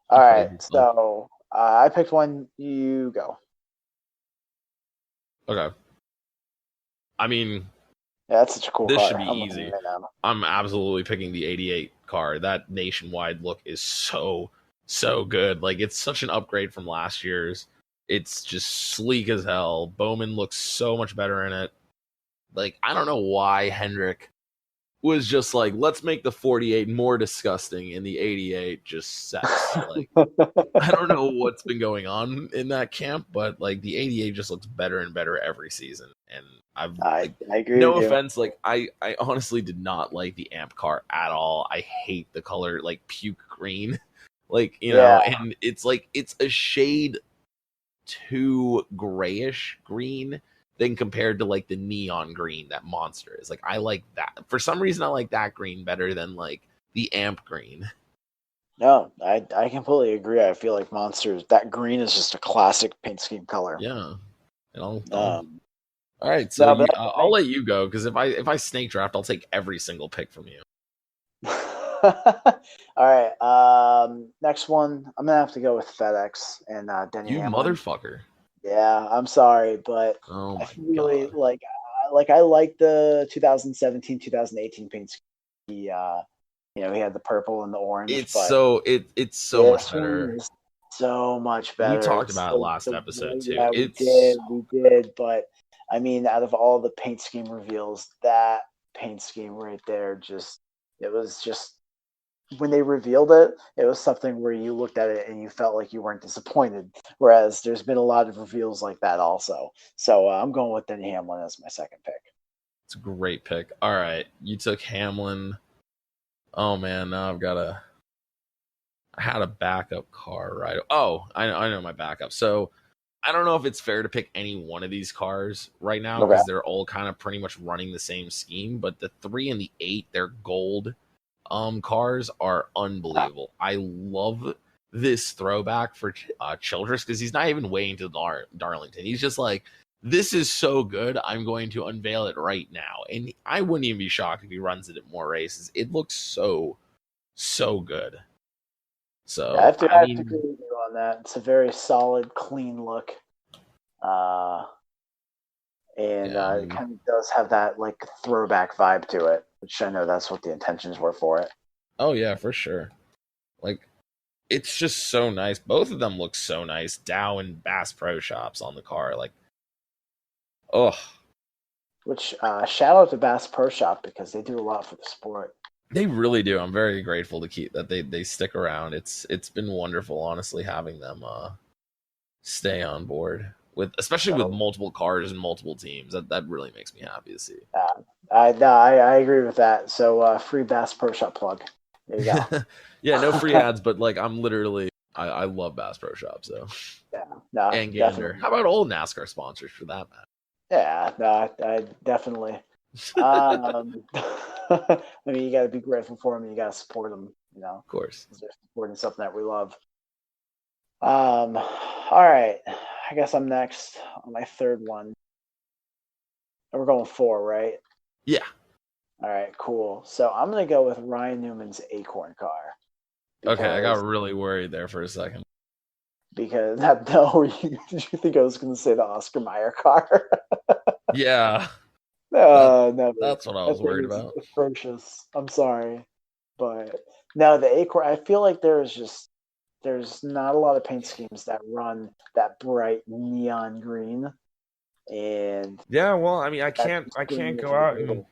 All right. So I picked one. You go. Okay. I mean, yeah, that's such a cool car. This should be easy. I'm absolutely picking the 88 car. That nationwide look is so good. Like, it's such an upgrade from last year's. It's just sleek as hell. Bowman looks so much better in it. Like, I don't know why Hendrick was just like, let's make the 48 more disgusting and the 88 just sex. Like, I don't know what's been going on in that camp, but like the 88 just looks better and better every season. And I agree. No offense, like I honestly did not like the amp car at all. I hate the color, like puke green, like, you know, and it's like it's a shade too grayish green than compared to like the neon green that Monster is. Like, I like that. For some reason, I like that green better than like the amp green. No, I completely agree. I feel like Monsters, that green is just a classic paint scheme color. Yeah. And all right, so I'll let you go, because if I snake draft, I'll take every single pick from you. All right. Next one, I'm gonna have to go with FedEx and Denny You Hamlin. motherfucker. Yeah, I'm sorry, but I really like I like the 2017, 2018 paint scheme. He had the purple and the orange. It's so much better. So much better. We talked about it last episode too. Yeah, we did. But I mean, out of all the paint scheme reveals, that paint scheme right there, it was just when they revealed it, it was something where you looked at it and you felt like you weren't disappointed. Whereas there's been a lot of reveals like that also. So I'm going with Denny Hamlin as my second pick. It's a great pick. All right, you took Hamlin. Oh man, now I had a backup car, right? Oh, I know my backup. So I don't know if it's fair to pick any one of these cars right now, because they're all kind of pretty much running the same scheme. But the 3 and the 8, they're gold cars, are unbelievable. I love this throwback for Childress, because he's not even waiting to Darlington. He's just like, this is so good, I'm going to unveil it right now. And I wouldn't even be shocked if he runs it at more races. It looks so good. So I have to agree with you on that. It's a very solid, clean look. It kind of does have that like throwback vibe to it, which I know that's what the intentions were for it. Oh yeah, for sure. Like, it's just so nice. Both of them look so nice. Dow and Bass Pro Shops on the car, like, Which shout out to Bass Pro Shop, because they do a lot for the sport. They really do. I'm very grateful to keep that they stick around. It's been wonderful, honestly, having them stay on board especially with multiple cars and multiple teams. That really makes me happy to see. I agree with that. So free Bass Pro Shop plug. There you go. Yeah, no free ads, but like I'm I love Bass Pro Shops though. Yeah, no, And Gander. definitely. How about old NASCAR sponsors for that matter? Yeah, no, I definitely. Um, I mean, you got to be grateful for them. You got to support them. Of course. They're supporting something that we love. All right. I guess I'm next on my third one. We're going 4, right? Yeah. All right, cool. So I'm gonna go with Ryan Newman's Acorn car. Okay, I got really worried there for a second. Because no, did you think I was gonna say the Oscar Mayer car? Yeah. No, That's what I was worried about. Atrocious. I'm sorry, but no, the Acorn. I feel like there's not a lot of paint schemes that run that bright neon green, and Yeah, well, I mean, I can't go out and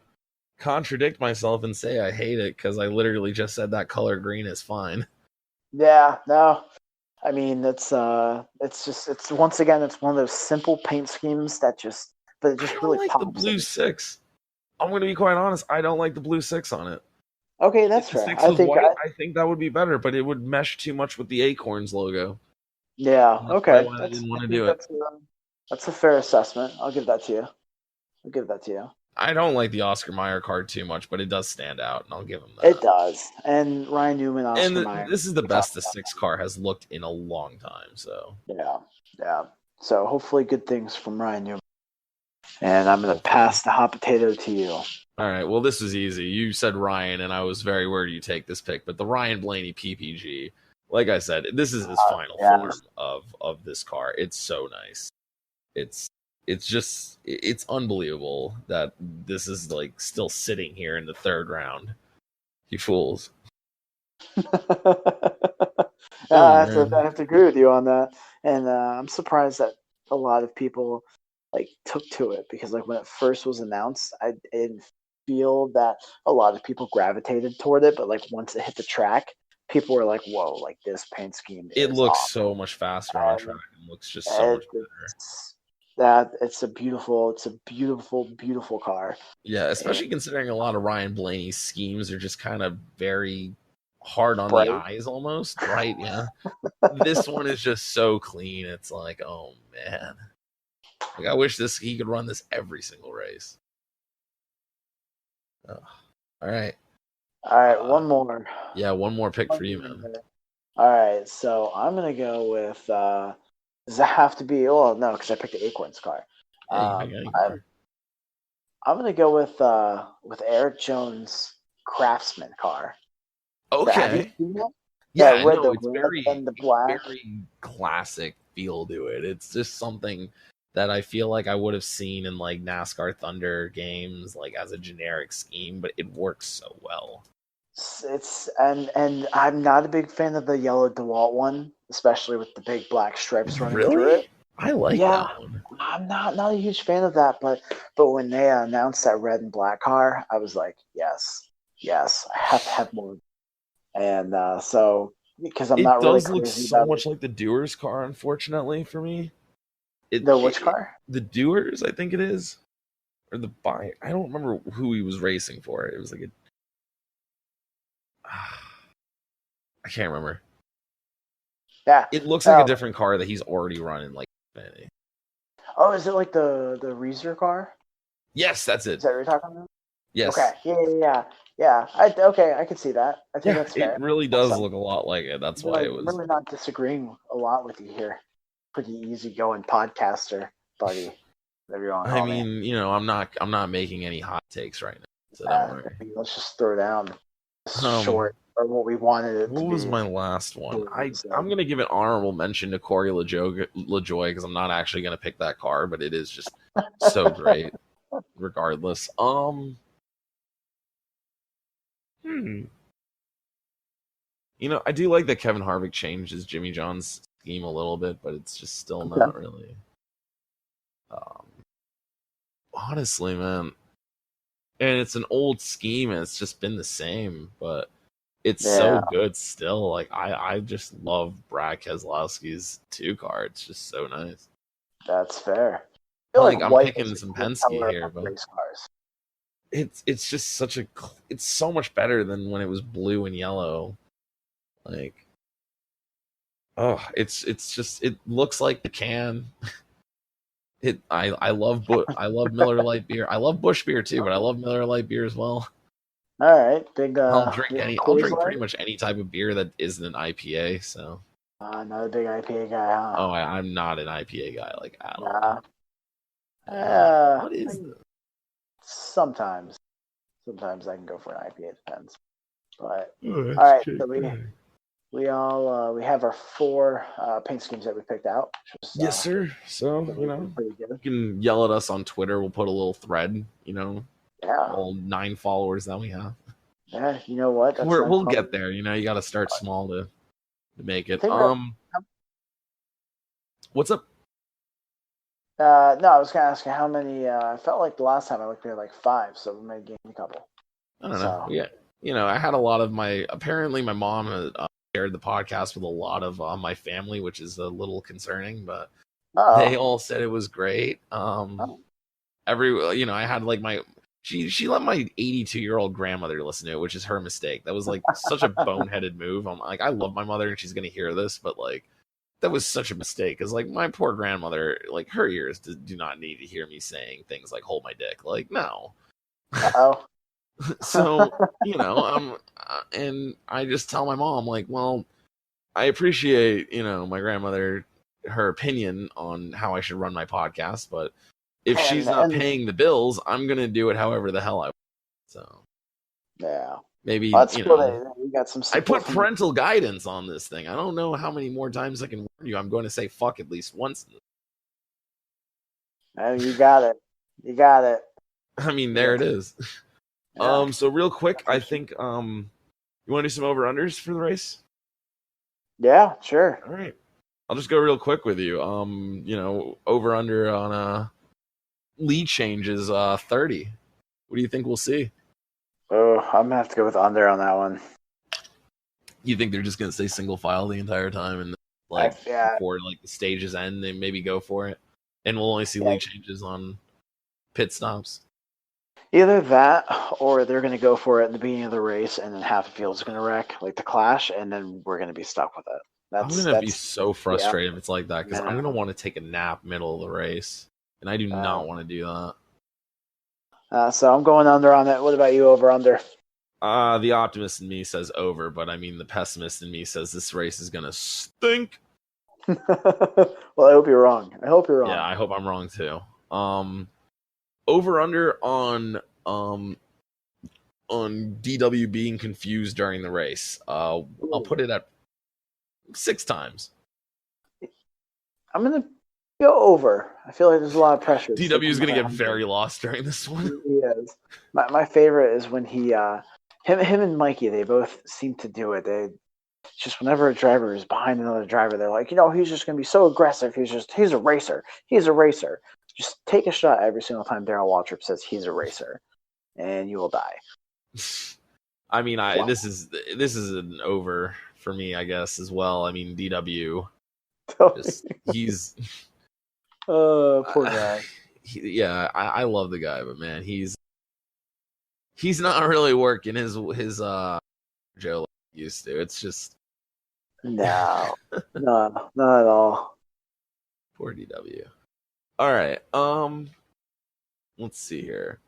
contradict myself and say I hate it because I literally just said that color green is fine. Yeah, no, I mean it's once again it's one of those simple paint schemes that but it just I don't really like pops. the blue 6. I'm going to be quite honest. I don't like the blue 6 on it. Okay, that's if the fair. 6 was white, I think that would be better, but it would mesh too much with the Acorns logo. Yeah. That's Okay. why I didn't want to do it. That's a fair assessment. I'll give that to you. I don't like the Oscar Mayer card too much, but it does stand out, and I'll give him that. It does. And Ryan Newman, Oscar Mayer. This is the best the 6 car has looked in a long time. So yeah. So hopefully good things from Ryan Newman. And I'm gonna pass the hot potato to you. All right. Well, this was easy. You said Ryan, and I was very worried you take this pick, but the Ryan Blaney PPG, like I said, this is his final form of this car. It's so nice. It's unbelievable that this is like still sitting here in the 3rd round. You fools. I have to agree with you on that, and I'm surprised that a lot of people like took to it because like when it first was announced, I didn't feel that a lot of people gravitated toward it, but like once it hit the track, people were like, "Whoa! Like this paint scheme." It looks awesome. so much faster on track. It looks just so much better. It's a beautiful car. Yeah, especially considering a lot of Ryan Blaney's schemes are just kind of very hard on the eyes almost, right? Yeah. This one is just so clean. It's like, oh man. Like I wish he could run this every single race. Oh. All right, one more. Yeah, one more pick for you, man. All right, so I'm gonna go with. Does it have to be? Oh no, because I picked the Acorns car. I'm gonna go with Eric Jones' Craftsman car. Okay. Yeah, no, it's very classic feel to it. It's just something that I feel like I would have seen in like NASCAR Thunder games, like as a generic scheme, but it works so well. And I'm not a big fan of the yellow DeWalt one, especially with the big black stripes running through it. I like that one. I'm not a huge fan of that, but when they announced that red and black car, I was like, yes, I have to have more. And so because I'm not really. It does look so much like the Doers car, unfortunately for me. Which car? The Doers, I think it is, or the Buy. I don't remember who he was racing for. It was like I can't remember. Yeah, it looks like a different car that he's already running. Like, oh, is it like the Reeser car? Yes, that's it. Is that what you're talking about? Yes. Okay. Yeah. I can see that. I think that's fair. It really does look a lot like it. That's why it was. I'm really not disagreeing a lot with you here. Pretty easy going podcaster, buddy. I mean, you know, I'm not making any hot takes right now. So don't worry. Let's just throw down short or what we wanted it to be. What was my last one? I'm gonna give an honorable mention to Corey LaJoie because I'm not actually gonna pick that car, but it is just so great. Regardless, You know, I do like that Kevin Harvick changed his Jimmy John's scheme a little bit, but it's just still not really. Honestly, man, and it's an old scheme, and it's just been the same, but it's so good still. Like I just love Brad Keselowski's 2 car. It's just so nice. That's fair. Like I'm picking some Penske here, but it's just it's so much better than when it was blue and yellow. Like Oh, it's just it looks like the can. I love Miller Lite beer. I love Busch beer too, but I love Miller Lite beer as well. All right, big. I'll Coors drink pretty Light? much any type of beer that isn't an IPA. So, Not a big IPA guy, huh? oh, I'm not an IPA guy like at Nah. all. Yeah. What is this? Sometimes I can go for an IPA. It depends. But Oh, all right, that's so we have our 4 paint schemes that we picked out. Which was, yes, sir. So pretty good. you can yell at us on Twitter. We'll put a little thread. Yeah, All 9 followers that we have. yeah. You know what? We'll get there. You got to start small to make it. What's up? No, I was gonna ask you how many. I felt like the last time I looked, we had like 5, so we might gain a couple. I don't know. Yeah, I had a lot of my. Apparently, my mom had shared the podcast with a lot of my family, which is a little concerning, but they all said it was great. I had like my. She let my 82-year-old grandmother listen to it, which is her mistake. That was like such a boneheaded move. I'm like, I love my mother, and she's gonna hear this, but like. That was such a mistake because, like, my poor grandmother, like, her ears do not need to hear me saying things like "hold my dick." Like, no. So, and I just tell my mom, like, well, I appreciate, my grandmother, her opinion on how I should run my podcast, but if she's not paying the bills, I'm gonna do it however the hell I want. So, yeah. Maybe we got some. I put parental guidance on this thing. I don't know how many more times I can warn you. I'm going to say fuck at least once. You got it. You got it. I mean, there it is. Yeah. So real quick, I think you want to do some over-unders for the race? Yeah, sure. All right. I'll just go real quick with you. Over-under on lead changes 30. What do you think we'll see? Oh, I'm gonna have to go with under on that one. You think they're just gonna stay single file the entire time, and before like the stages end, they maybe go for it, and we'll only see lead changes on pit stops? Either that, or they're gonna go for it at the beginning of the race, and then half the field's gonna wreck, like the Clash, and then we're gonna be stuck with it. I'm gonna be so frustrated if it's like that because I'm gonna want to take a nap middle of the race, and I do not want to do that. So I'm going under on that. What about you, over under? The optimist in me says over, but I mean the pessimist in me says this race is gonna stink. Well, I hope you're wrong. Yeah, I hope I'm wrong too. Over under on DW being confused during the race. I'll put it at 6 times. I'm gonna go over. I feel like there's a lot of pressure. DW is going to get very lost during this one. He is. My favorite is when he, him and Mikey, they both seem to do it. Just whenever a driver is behind another driver, they're like, he's just going to be so aggressive. He's a racer. He's a racer. Just take a shot every single time Darrell Waltrip says he's a racer, and you will die. I mean, this is an over for me, I guess, as well. I mean, DW, he's. Poor guy. I love the guy, but man, he's not really working his Joe like he used to. It's just no, not at all. Poor DW. All right, let's see here.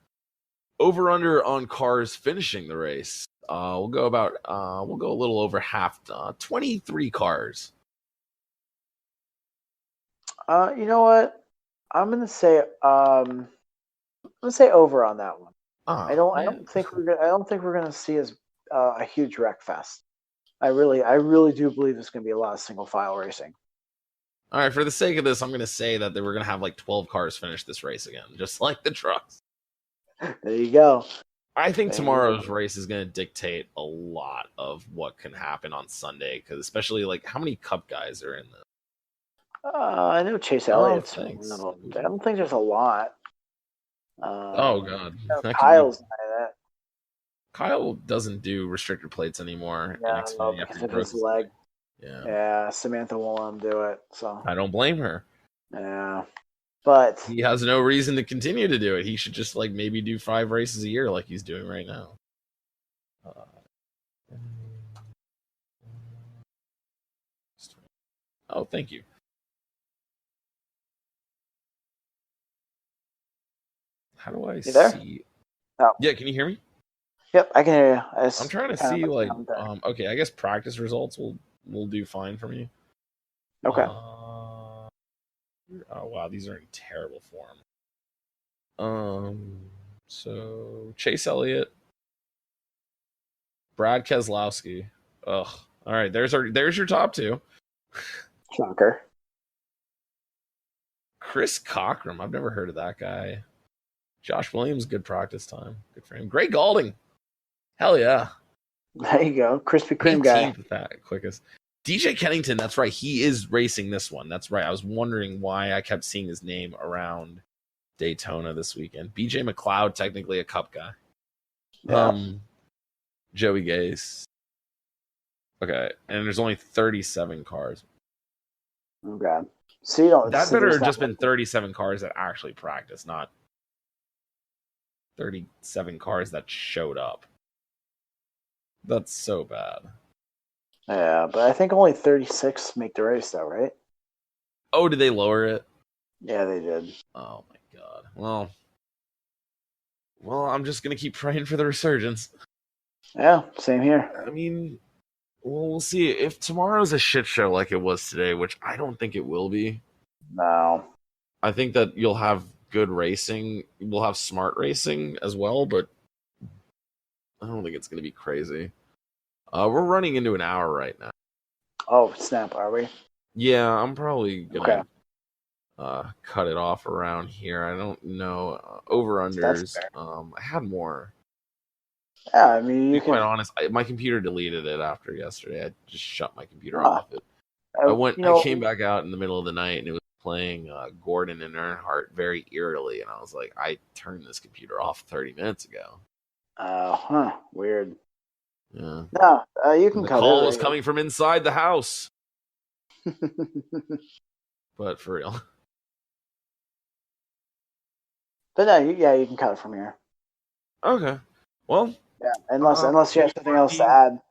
Over under on cars finishing the race. We'll go a little over half. 23 cars. You know what? I'm gonna say over on that one. I don't think we're gonna see a huge wreck fest. I really do believe it's gonna be a lot of single file racing. All right, for the sake of this, I'm gonna say that we're gonna have like 12 cars finish this race again, just like the trucks. There you go. I think tomorrow's race is going to dictate a lot of what can happen on Sunday, because especially like how many Cup guys are in this. I know Chase Elliott's. I don't think there's a lot. Oh God, Kyle's that. Kyle doesn't do restrictor plates anymore. Yeah, because of his leg. Yeah, Samantha won't let him do it. So I don't blame her. Yeah. But he has no reason to continue to do it. He should just like maybe do 5 races a year like he's doing right now. Oh, thank you. How do I You there? see? Oh. Yeah, can you hear me? Yep, I can hear you. I'm trying to see like okay, I guess practice results will do fine for me. Okay. Oh wow, these are in terrible form. So Chase Elliott, Brad Keselowski. Ugh. All right, there's your top two. Shocker. Chris Cockrum. I've never heard of that guy. Josh Williams, good practice time. Good for him. Greg Galding. Hell yeah. There you go. Krispy Kreme guy. 18th that quickest. DJ Kennington, that's right. He is racing this one. That's right. I was wondering why I kept seeing his name around Daytona this weekend. BJ McLeod, technically a Cup guy. Yeah. Joey Gase. Okay, and there's only 37 cars. Okay. So you don't. That better have just been 37 cars that actually practiced, not 37 cars that showed up. That's so bad. Yeah, but I think only 36 make the race, though, right? Oh, did they lower it? Yeah, they did. Oh my god. Well, I'm just gonna keep praying for the resurgence. Yeah, same here. I mean, we'll see. If tomorrow's a shit show like it was today, which I don't think it will be. No. I think that you'll have good racing. We'll have smart racing as well, but I don't think it's gonna be crazy. We're running into an hour right now. Oh, snap, are we? Yeah, I'm probably gonna cut it off around here. I don't know. Over-unders. I had more. Yeah, I mean, to be quite honest, my computer deleted it after yesterday. I just shut my computer off. I came back out in the middle of the night and it was playing Gordon and Earnhardt very eerily, and I was like, I turned this computer off 30 minutes ago. Weird. Yeah. No, you can the cut call it. was coming from inside the house. But for real. But no, you can cut it from here. Okay. Well. Yeah, unless you have something else to add.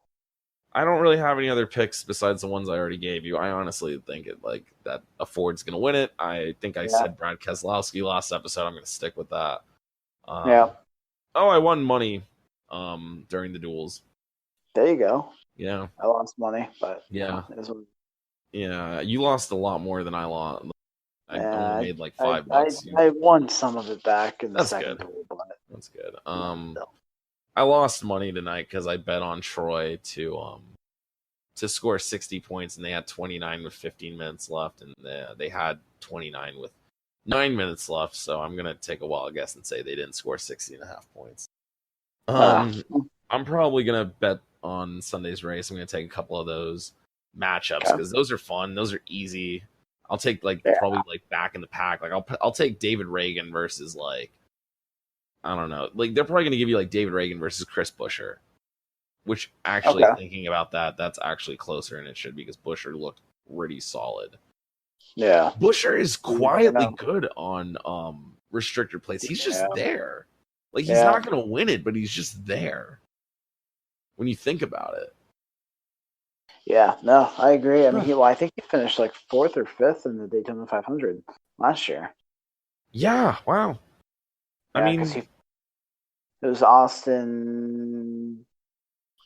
I don't really have any other picks besides the ones I already gave you. I honestly think that a Ford's going to win it. I think I said Brad Keselowski last episode. I'm going to stick with that. Oh, I won money during the duels. There you go. Yeah. I lost money, but yeah. Yeah, you lost a lot more than I lost. I only made like $5. I won some of it back in the second duel, but that's good. I lost money tonight because I bet on Troy to score 60 points, and they had 29 with 15 minutes left, and they had 29 with 9 minutes left. So I'm gonna take a wild guess and say they didn't score 60.5 points. I'm probably gonna bet on Sunday's race. I'm gonna take a couple of those matchups because those are fun. Those are easy. I'll take probably back in the pack. I'll take David Reagan versus I don't know. They're probably going to give you David Reagan versus Chris Buescher, which actually thinking about that's actually closer than it should be because Buescher looked pretty solid. Yeah. Buescher is quietly good on restrictor plates. He's just there. He's not going to win it, but he's just there. When you think about it. Yeah, no, I agree. I mean, I think he finished 4th or 5th in the Daytona 500 last year. Yeah, wow. I mean, it was Austin,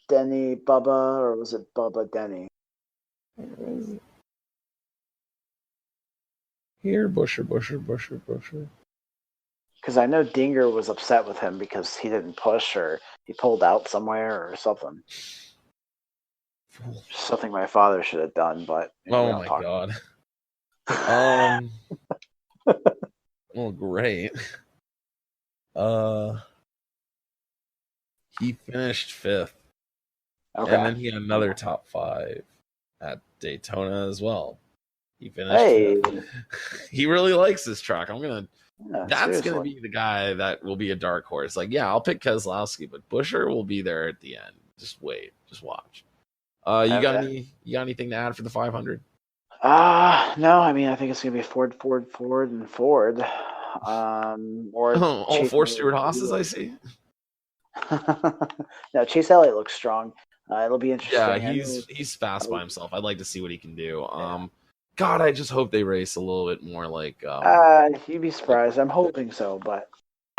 Denny, Bubba, or was it Bubba, Denny? Here, Buescher. Because I know Dinger was upset with him because he didn't push or he pulled out somewhere or something. Something my father should have done, but oh my god. Well, great. He finished 5th. Okay. And then he had another top 5 at Daytona as well. He finished 5th. He really likes this track. That's going to be the guy that will be a dark horse. I'll pick Keselowski, but Buescher will be there at the end. Just wait. Just watch. You got anything to add for the 500? No, I mean, I think it's going to be Ford, and Ford. Or all 4 Stewart Haas's, I see. No, Chase Elliott looks strong. It'll be interesting. Yeah, he's fast by himself. I'd like to see what he can do. God, I just hope they race a little bit more like. You'd be surprised. I'm hoping so, but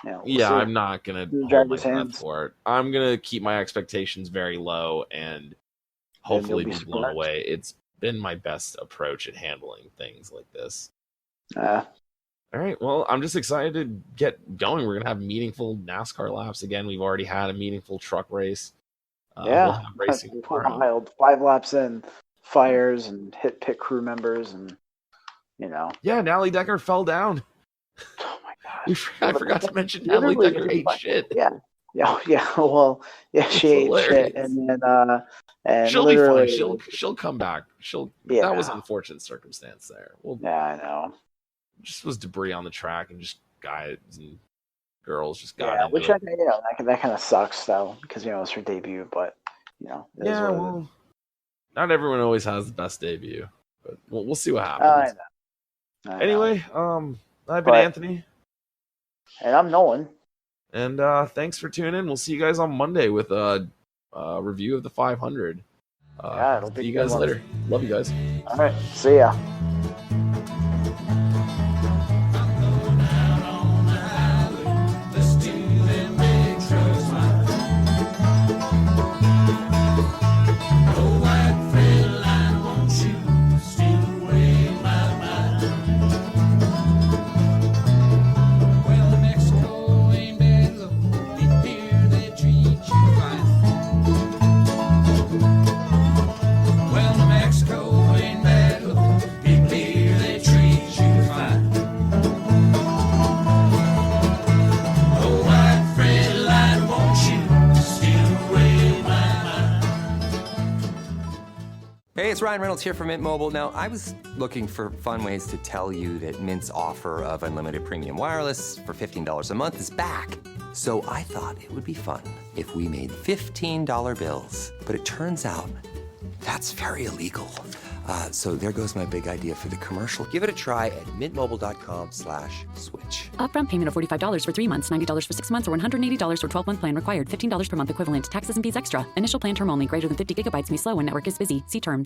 we'll yeah, see. I'm not gonna hold my driver's breath hands. for it. I'm gonna keep my expectations very low and hopefully be blown away. It's been my best approach at handling things like this. All right, well, I'm just excited to get going. We're gonna have meaningful NASCAR laps again. We've already had a meaningful truck race. Yeah, we'll have racing tomorrow. Wild. 5 laps in, fires and hit pit crew members, and Yeah, Nally Decker fell down. Oh my god! I forgot to mention Natalie Decker ate shit. Yeah. Well, yeah, she ate shit, and then and she'll be fine. She'll come back. That was an unfortunate circumstance there. Well, yeah, I know. Just was debris on the track, and just guys and girls just got. Yeah, which that kind of sucks though, because it's her debut, but well, not everyone always has the best debut, but we'll see what happens. I know. Anyway, I've been Anthony. And I'm Nolan. And thanks for tuning in. We'll see you guys on Monday with a review of the 500. It'll be see you guys later. Love you guys. All right. See ya. Hey, it's Ryan Reynolds here from Mint Mobile. Now, I was looking for fun ways to tell you that Mint's offer of unlimited premium wireless for $15 a month is back. So I thought it would be fun if we made $15 bills. But it turns out that's very illegal. So there goes my big idea for the commercial. Give it a try at mintmobile.com/switch. Upfront payment of $45 for 3 months, $90 for 6 months, or $180 for 12-month plan required. $15 per month equivalent. Taxes and fees extra. Initial plan term only. Greater than 50 gigabytes may slow when network is busy. See terms.